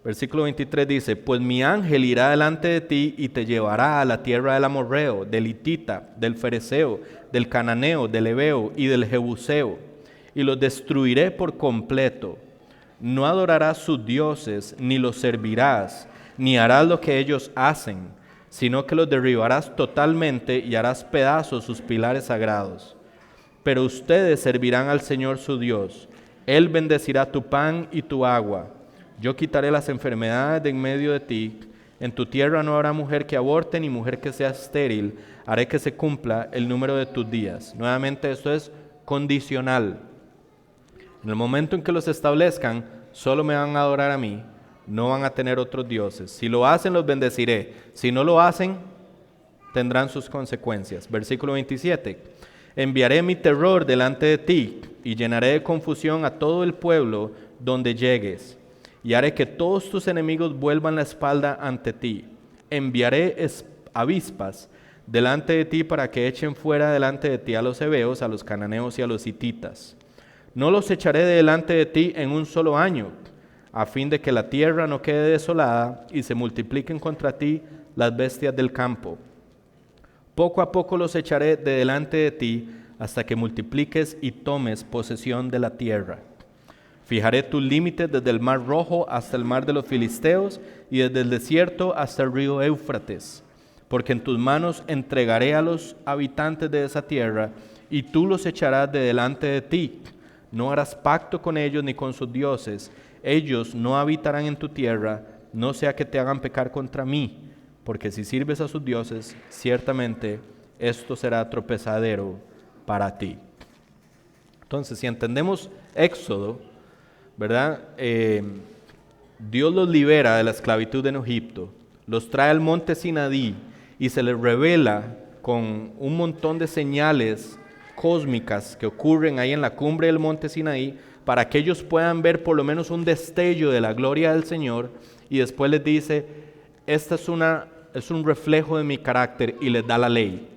Versículo 23 dice: pues mi ángel irá delante de ti y te llevará a la tierra del amorreo, del hitita, del fereceo, del cananeo, del heveo y del jebuseo, y los destruiré por completo. No adorarás sus dioses, ni los servirás, ni harás lo que ellos hacen, sino que los derribarás totalmente y harás pedazos sus pilares sagrados. Pero ustedes servirán al Señor su Dios. Él bendecirá tu pan y tu agua. Yo quitaré las enfermedades de en medio de ti. En tu tierra no habrá mujer que aborte, ni mujer que sea estéril. Haré que se cumpla el número de tus días. Nuevamente, esto es condicional. En el momento en que los establezcan, solo me van a adorar a mí, no van a tener otros dioses. Si lo hacen, los bendeciré. Si no lo hacen, tendrán sus consecuencias. Versículo 27. Enviaré mi terror delante de ti y llenaré de confusión a todo el pueblo donde llegues. Y haré que todos tus enemigos vuelvan la espalda ante ti. Enviaré avispas delante de ti para que echen fuera delante de ti a los heveos, a los cananeos y a los hititas. No los echaré delante de ti en un solo año, a fin de que la tierra no quede desolada y se multipliquen contra ti las bestias del campo. Poco a poco los echaré de delante de ti hasta que multipliques y tomes posesión de la tierra. Fijaré tus límites desde el mar Rojo hasta el mar de los Filisteos y desde el desierto hasta el río Éufrates, porque en tus manos entregaré a los habitantes de esa tierra y tú los echarás de delante de ti. No harás pacto con ellos ni con sus dioses. Ellos no habitarán en tu tierra, no sea que te hagan pecar contra mí, porque si sirves a sus dioses, ciertamente esto será tropezadero para ti. Entonces, si entendemos Éxodo, ¿verdad? Dios los libera de la esclavitud en Egipto, los trae al monte Sinaí y se les revela con un montón de señales cósmicas que ocurren ahí en la cumbre del monte Sinaí para que ellos puedan ver por lo menos un destello de la gloria del Señor, y después les dice, esta es un reflejo de mi carácter, y les da la ley.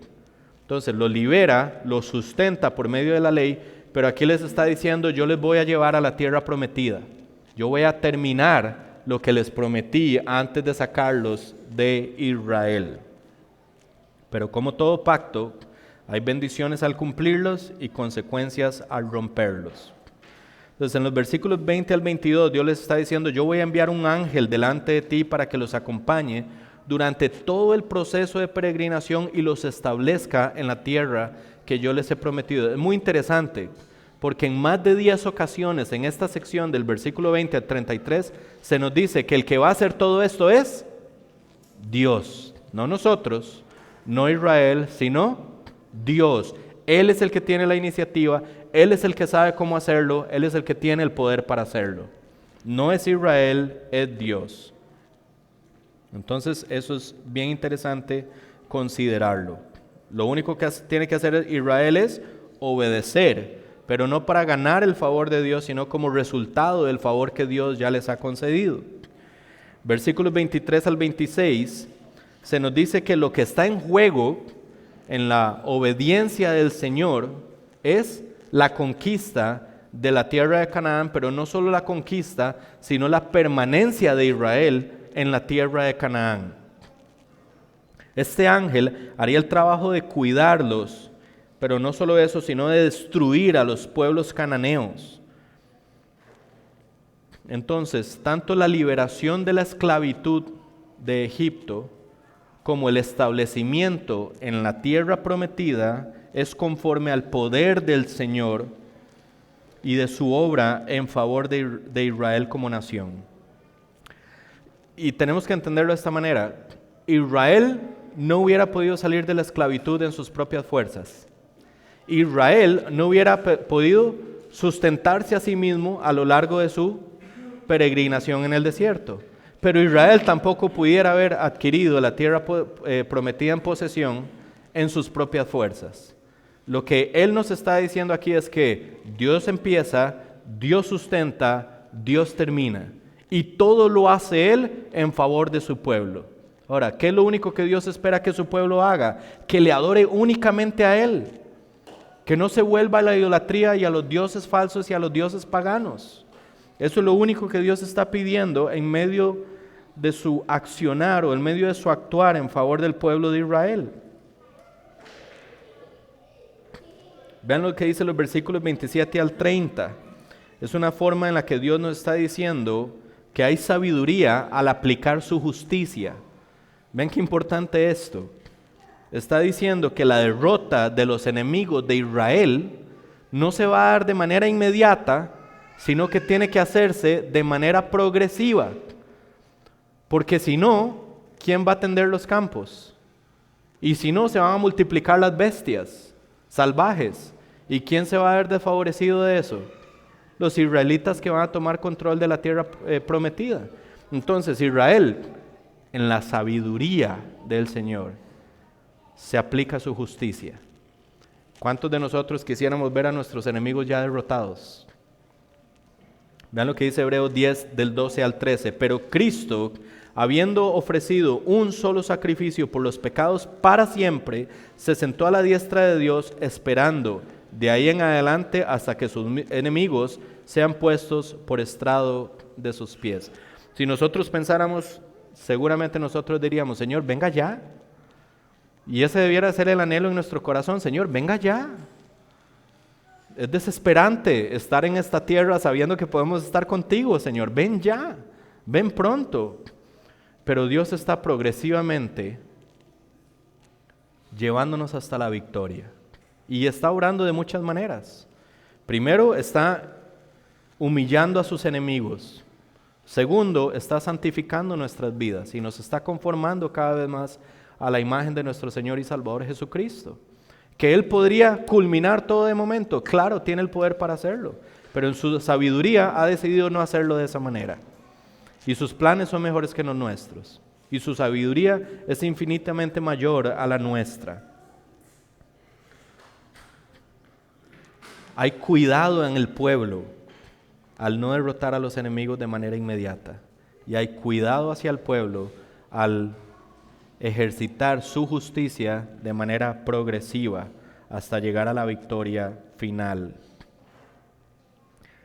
Entonces los libera, los sustenta por medio de la ley, pero aquí les está diciendo, yo les voy a llevar a la tierra prometida. Yo voy a terminar lo que les prometí antes de sacarlos de Israel. Pero como todo pacto, hay bendiciones al cumplirlos y consecuencias al romperlos. Entonces en los versículos 20 al 22, Dios les está diciendo, yo voy a enviar un ángel delante de ti para que los acompañe durante todo el proceso de peregrinación y los establezca en la tierra que yo les he prometido. Es muy interesante, porque en más de 10 ocasiones en esta sección del versículo 20 al 33 se nos dice que el que va a hacer todo esto es Dios, no nosotros, no Israel, sino Dios. Él es el que tiene la iniciativa, Él es el que sabe cómo hacerlo, Él es el que tiene el poder para hacerlo. No es Israel, es Dios. Entonces eso es bien interesante considerarlo. Lo único que tiene que hacer Israel es obedecer, pero no para ganar el favor de Dios, sino como resultado del favor que Dios ya les ha concedido. Versículos 23 al 26 se nos dice que lo que está en juego en la obediencia del Señor es la conquista de la tierra de Canaán, pero no solo la conquista, sino la permanencia de Israel en la tierra de Canaán. Este ángel haría el trabajo de cuidarlos, pero no solo eso, sino de destruir a los pueblos cananeos. Entonces, tanto la liberación de la esclavitud de Egipto como el establecimiento en la tierra prometida es conforme al poder del Señor y de su obra en favor de Israel como nación. Y tenemos que entenderlo de esta manera. Israel no hubiera podido salir de la esclavitud en sus propias fuerzas. Israel no hubiera podido sustentarse a sí mismo a lo largo de su peregrinación en el desierto. Pero Israel tampoco pudiera haber adquirido la tierra prometida en posesión en sus propias fuerzas. Lo que Él nos está diciendo aquí es que Dios empieza, Dios sustenta, Dios termina. Y todo lo hace Él en favor de su pueblo. Ahora, ¿qué es lo único que Dios espera que su pueblo haga? Que le adore únicamente a Él. Que no se vuelva a la idolatría y a los dioses falsos y a los dioses paganos. Eso es lo único que Dios está pidiendo en medio de su accionar o en medio de su actuar en favor del pueblo de Israel. Vean lo que dice los versículos 27 al 30. Es una forma en la que Dios nos está diciendo que hay sabiduría al aplicar su justicia. Ven qué importante esto. Está diciendo que la derrota de los enemigos de Israel no se va a dar de manera inmediata, sino que tiene que hacerse de manera progresiva. Porque si no, ¿quién va a tender los campos? Y si no, se van a multiplicar las bestias salvajes. ¿Y quién se va a ver desfavorecido de eso? Los israelitas que van a tomar control de la tierra prometida. Entonces Israel, en la sabiduría del Señor, se aplica su justicia. ¿Cuántos de nosotros quisiéramos ver a nuestros enemigos ya derrotados? Vean lo que dice Hebreos 10 del 12 al 13. Pero Cristo, habiendo ofrecido un solo sacrificio por los pecados para siempre, se sentó a la diestra de Dios, esperando de ahí en adelante hasta que sus enemigos sean puestos por estrado de sus pies. Si nosotros pensáramos, seguramente nosotros diríamos, Señor, venga ya. Y ese debiera ser el anhelo en nuestro corazón, Señor, venga ya. Es desesperante estar en esta tierra sabiendo que podemos estar contigo, Señor, ven ya, ven pronto. Pero Dios está progresivamente llevándonos hasta la victoria. Y está obrando de muchas maneras. Primero está humillando a sus enemigos. Segundo, está santificando nuestras vidas y nos está conformando cada vez más a la imagen de nuestro Señor y Salvador Jesucristo. Que Él podría culminar todo de momento, claro, tiene el poder para hacerlo, pero en su sabiduría ha decidido no hacerlo de esa manera. Y sus planes son mejores que los nuestros, y su sabiduría es infinitamente mayor a la nuestra. Hay cuidado en el pueblo al no derrotar a los enemigos de manera inmediata, y hay cuidado hacia el pueblo al ejercitar su justicia de manera progresiva hasta llegar a la victoria final.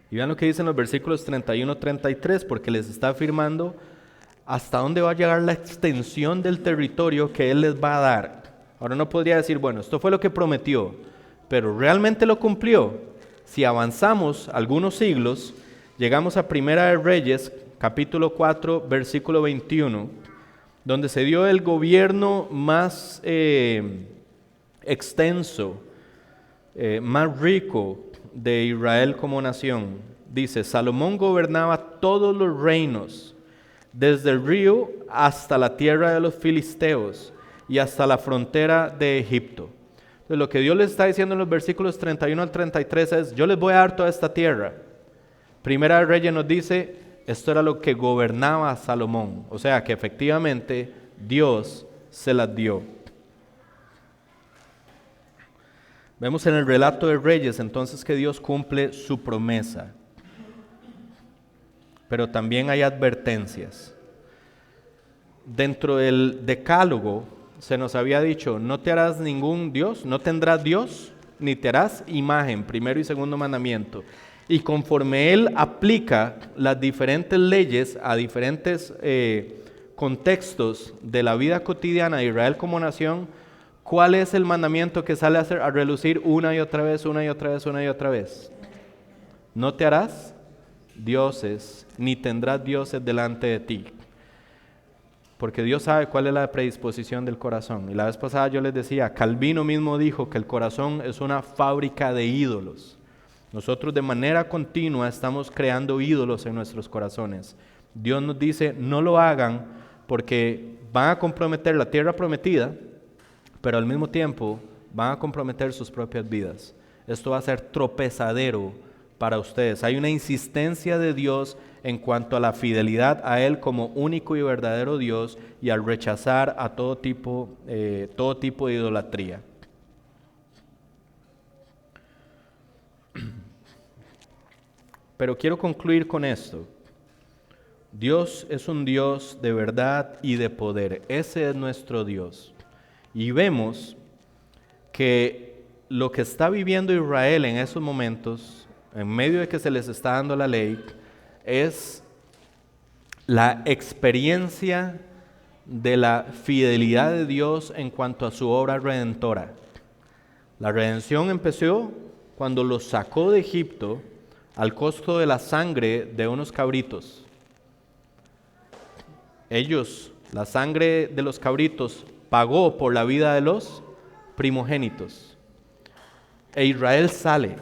Y vean lo que dicen los versículos 31-33, porque les está afirmando hasta dónde va a llegar la extensión del territorio que Él les va a dar. Ahora no podría decir, bueno, esto fue lo que prometió, pero ¿realmente lo cumplió? Si avanzamos algunos siglos, llegamos a Primera de Reyes, capítulo 4, versículo 21, donde se dio el gobierno más extenso, más rico de Israel como nación. Dice, Salomón gobernaba todos los reinos, desde el río hasta la tierra de los filisteos y hasta la frontera de Egipto. Entonces, lo que Dios les está diciendo en los versículos 31 al 33 es, yo les voy a dar toda esta tierra. Primera de Reyes nos dice, esto era lo que gobernaba Salomón, o sea que efectivamente Dios se las dio. Vemos en el relato de Reyes entonces que Dios cumple su promesa, pero también hay advertencias. Dentro del decálogo se nos había dicho, no te harás ningún Dios, no tendrás Dios, ni te harás imagen, primero y segundo mandamiento. Y conforme Él aplica las diferentes leyes a diferentes contextos de la vida cotidiana de Israel como nación, ¿cuál es el mandamiento que sale a relucir una y otra vez, una y otra vez, una y otra vez? No te harás dioses, ni tendrás dioses delante de ti. Porque Dios sabe cuál es la predisposición del corazón. Y la vez pasada yo les decía, Calvino mismo dijo que el corazón es una fábrica de ídolos. Nosotros de manera continua estamos creando ídolos en nuestros corazones. Dios nos dice, no lo hagan porque van a comprometer la tierra prometida, pero al mismo tiempo van a comprometer sus propias vidas. Esto va a ser tropezadero para ustedes. Hay una insistencia de Dios en cuanto a la fidelidad a Él como único y verdadero Dios y al rechazar a todo tipo de idolatría. Pero quiero concluir con esto. Dios es un Dios de verdad y de poder. Ese es nuestro Dios. Y vemos que lo que está viviendo Israel en esos momentos, en medio de que se les está dando la ley, es la experiencia de la fidelidad de Dios en cuanto a su obra redentora. La redención empezó cuando los sacó de Egipto al costo de la sangre de unos cabritos. La sangre de los cabritos pagó por la vida de los primogénitos. E Israel sale.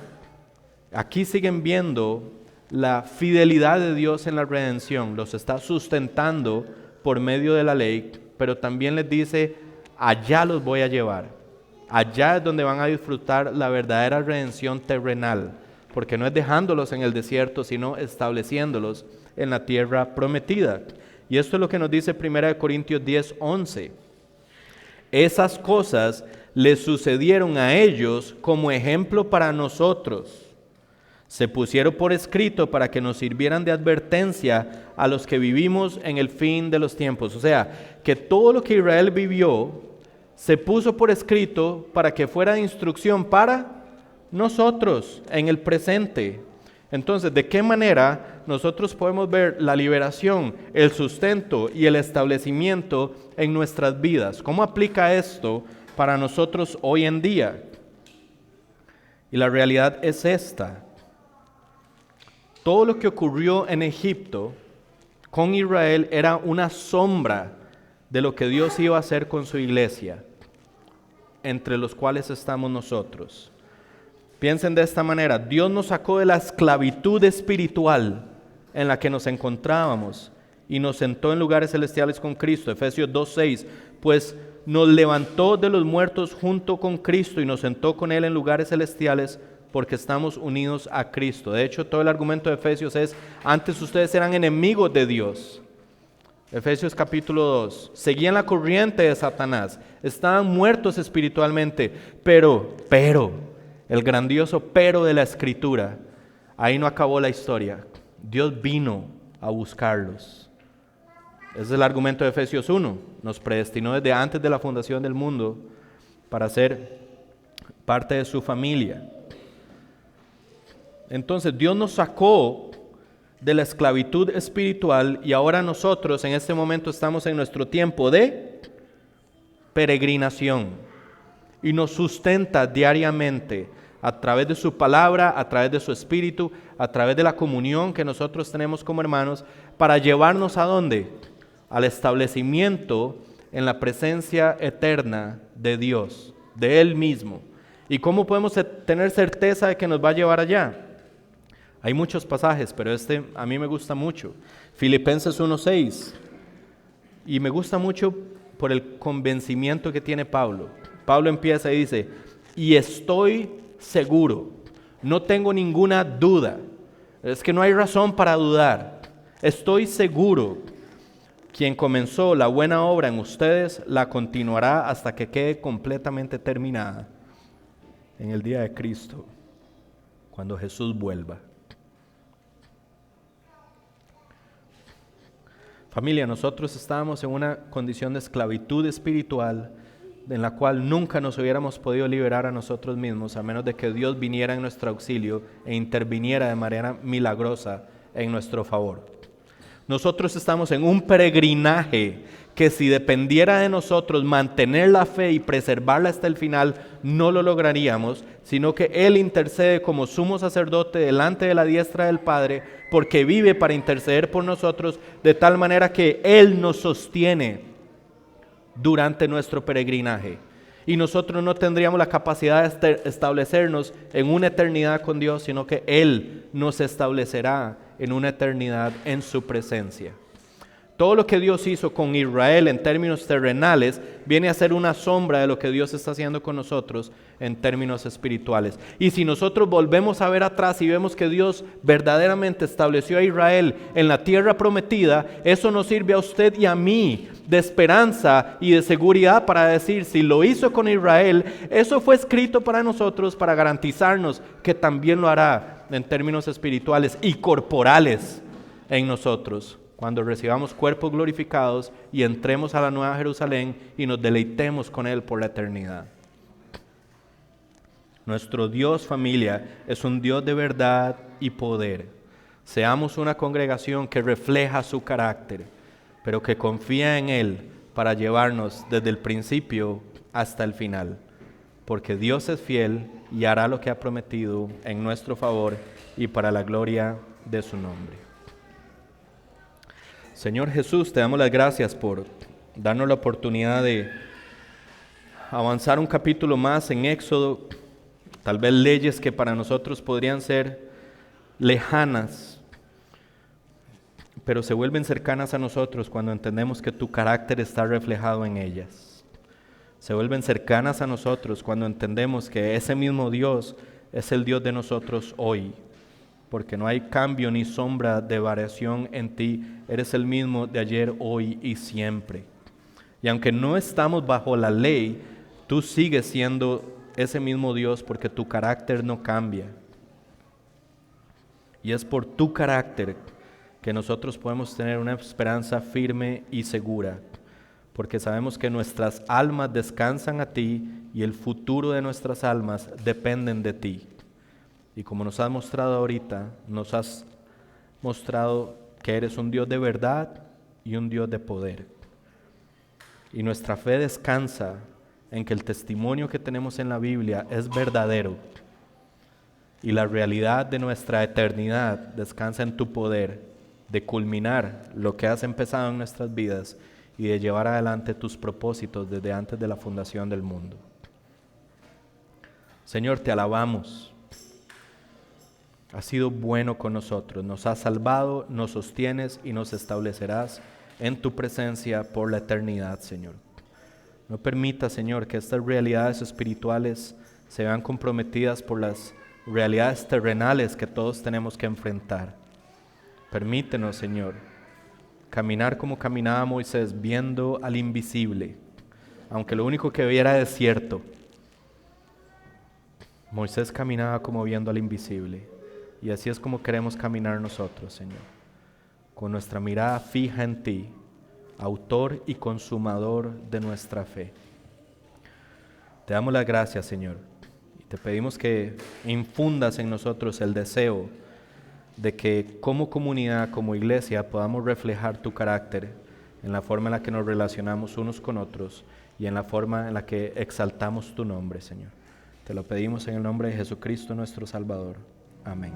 Aquí siguen viendo la fidelidad de Dios en la redención. Los está sustentando por medio de la ley, pero también les dice, allá los voy a llevar. Allá es donde van a disfrutar la verdadera redención terrenal, porque no es dejándolos en el desierto, sino estableciéndolos en la tierra prometida. Y esto es lo que nos dice 1 Corintios 10:11. Esas cosas les sucedieron a ellos como ejemplo para nosotros. Se pusieron por escrito para que nos sirvieran de advertencia a los que vivimos en el fin de los tiempos. O sea, que todo lo que Israel vivió se puso por escrito para que fuera de instrucción para nosotros en el presente. Entonces, ¿de qué manera nosotros podemos ver la liberación, el sustento y el establecimiento en nuestras vidas? ¿Cómo aplica esto para nosotros hoy en día? Y la realidad es esta. Todo lo que ocurrió en Egipto con Israel era una sombra de lo que Dios iba a hacer con su iglesia, entre los cuales estamos nosotros. Piensen de esta manera, Dios nos sacó de la esclavitud espiritual en la que nos encontrábamos y nos sentó en lugares celestiales con Cristo. Efesios 2:6, pues nos levantó de los muertos junto con Cristo y nos sentó con Él en lugares celestiales porque estamos unidos a Cristo. De hecho, todo el argumento de Efesios es, antes ustedes eran enemigos de Dios. Efesios capítulo 2, seguían la corriente de Satanás, estaban muertos espiritualmente, pero, el grandioso pero de la Escritura, ahí no acabó la historia. Dios vino a buscarlos. Ese es el argumento de Efesios 1. Nos predestinó desde antes de la fundación del mundo para ser parte de su familia. Entonces Dios nos sacó de la esclavitud espiritual y ahora nosotros en este momento estamos en nuestro tiempo de peregrinación y nos sustenta diariamente a través de su palabra, a través de su espíritu, a través de la comunión que nosotros tenemos como hermanos para llevarnos ¿a dónde? Al establecimiento en la presencia eterna de Dios, de Él mismo. ¿Y cómo podemos tener certeza de que nos va a llevar allá? Hay muchos pasajes, pero este a mí me gusta mucho. Filipenses 1:6. Y me gusta mucho por el convencimiento que tiene Pablo. Pablo empieza y dice, y estoy seguro, no tengo ninguna duda. Es que no hay razón para dudar. Estoy seguro, quien comenzó la buena obra en ustedes, la continuará hasta que quede completamente terminada en el día de Cristo, cuando Jesús vuelva. Familia, nosotros estábamos en una condición de esclavitud espiritual en la cual nunca nos hubiéramos podido liberar a nosotros mismos a menos de que Dios viniera en nuestro auxilio e interviniera de manera milagrosa en nuestro favor. Nosotros estamos en un peregrinaje que si dependiera de nosotros mantener la fe y preservarla hasta el final, no lo lograríamos, sino que Él intercede como sumo sacerdote delante de la diestra del Padre, porque vive para interceder por nosotros, de tal manera que Él nos sostiene durante nuestro peregrinaje. Y nosotros no tendríamos la capacidad de establecernos en una eternidad con Dios, sino que Él nos establecerá en una eternidad en su presencia. Todo lo que Dios hizo con Israel en términos terrenales viene a ser una sombra de lo que Dios está haciendo con nosotros en términos espirituales. Y si nosotros volvemos a ver atrás y vemos que Dios verdaderamente estableció a Israel en la tierra prometida, eso nos sirve a usted y a mí de esperanza y de seguridad para decir, si lo hizo con Israel, eso fue escrito para nosotros para garantizarnos que también lo hará en términos espirituales y corporales en nosotros, cuando recibamos cuerpos glorificados y entremos a la Nueva Jerusalén y nos deleitemos con Él por la eternidad. Nuestro Dios, familia, es un Dios de verdad y poder. Seamos una congregación que refleja su carácter, pero que confía en Él para llevarnos desde el principio hasta el final. Porque Dios es fiel y hará lo que ha prometido en nuestro favor y para la gloria de su nombre. Señor Jesús, te damos las gracias por darnos la oportunidad de avanzar un capítulo más en Éxodo, tal vez leyes que para nosotros podrían ser lejanas, pero se vuelven cercanas a nosotros cuando entendemos que tu carácter está reflejado en ellas. Se vuelven cercanas a nosotros cuando entendemos que ese mismo Dios es el Dios de nosotros hoy, porque no hay cambio ni sombra de variación en ti. Eres el mismo de ayer, hoy y siempre. Y aunque no estamos bajo la ley, tú sigues siendo ese mismo Dios porque tu carácter no cambia. Y es por tu carácter que nosotros podemos tener una esperanza firme y segura, porque sabemos que nuestras almas descansan a ti y el futuro de nuestras almas dependen de ti. Y como nos has mostrado ahorita, nos has mostrado que eres un Dios de verdad y un Dios de poder. Y nuestra fe descansa en que el testimonio que tenemos en la Biblia es verdadero. Y la realidad de nuestra eternidad descansa en tu poder de culminar lo que has empezado en nuestras vidas y de llevar adelante tus propósitos desde antes de la fundación del mundo. Señor, te alabamos. Has sido bueno con nosotros, nos has salvado, nos sostienes y nos establecerás en tu presencia por la eternidad, Señor. No permita, Señor, que estas realidades espirituales se vean comprometidas por las realidades terrenales que todos tenemos que enfrentar. Permítenos, Señor, caminar como caminaba Moisés, viendo al invisible, aunque lo único que veía era desierto. Moisés caminaba como viendo al invisible, y así es como queremos caminar nosotros, Señor, con nuestra mirada fija en ti, autor y consumador de nuestra fe. Te damos las gracias, Señor, y te pedimos que infundas en nosotros el deseo de que como comunidad, como iglesia, podamos reflejar tu carácter en la forma en la que nos relacionamos unos con otros y en la forma en la que exaltamos tu nombre, Señor. Te lo pedimos en el nombre de Jesucristo nuestro Salvador. Amén.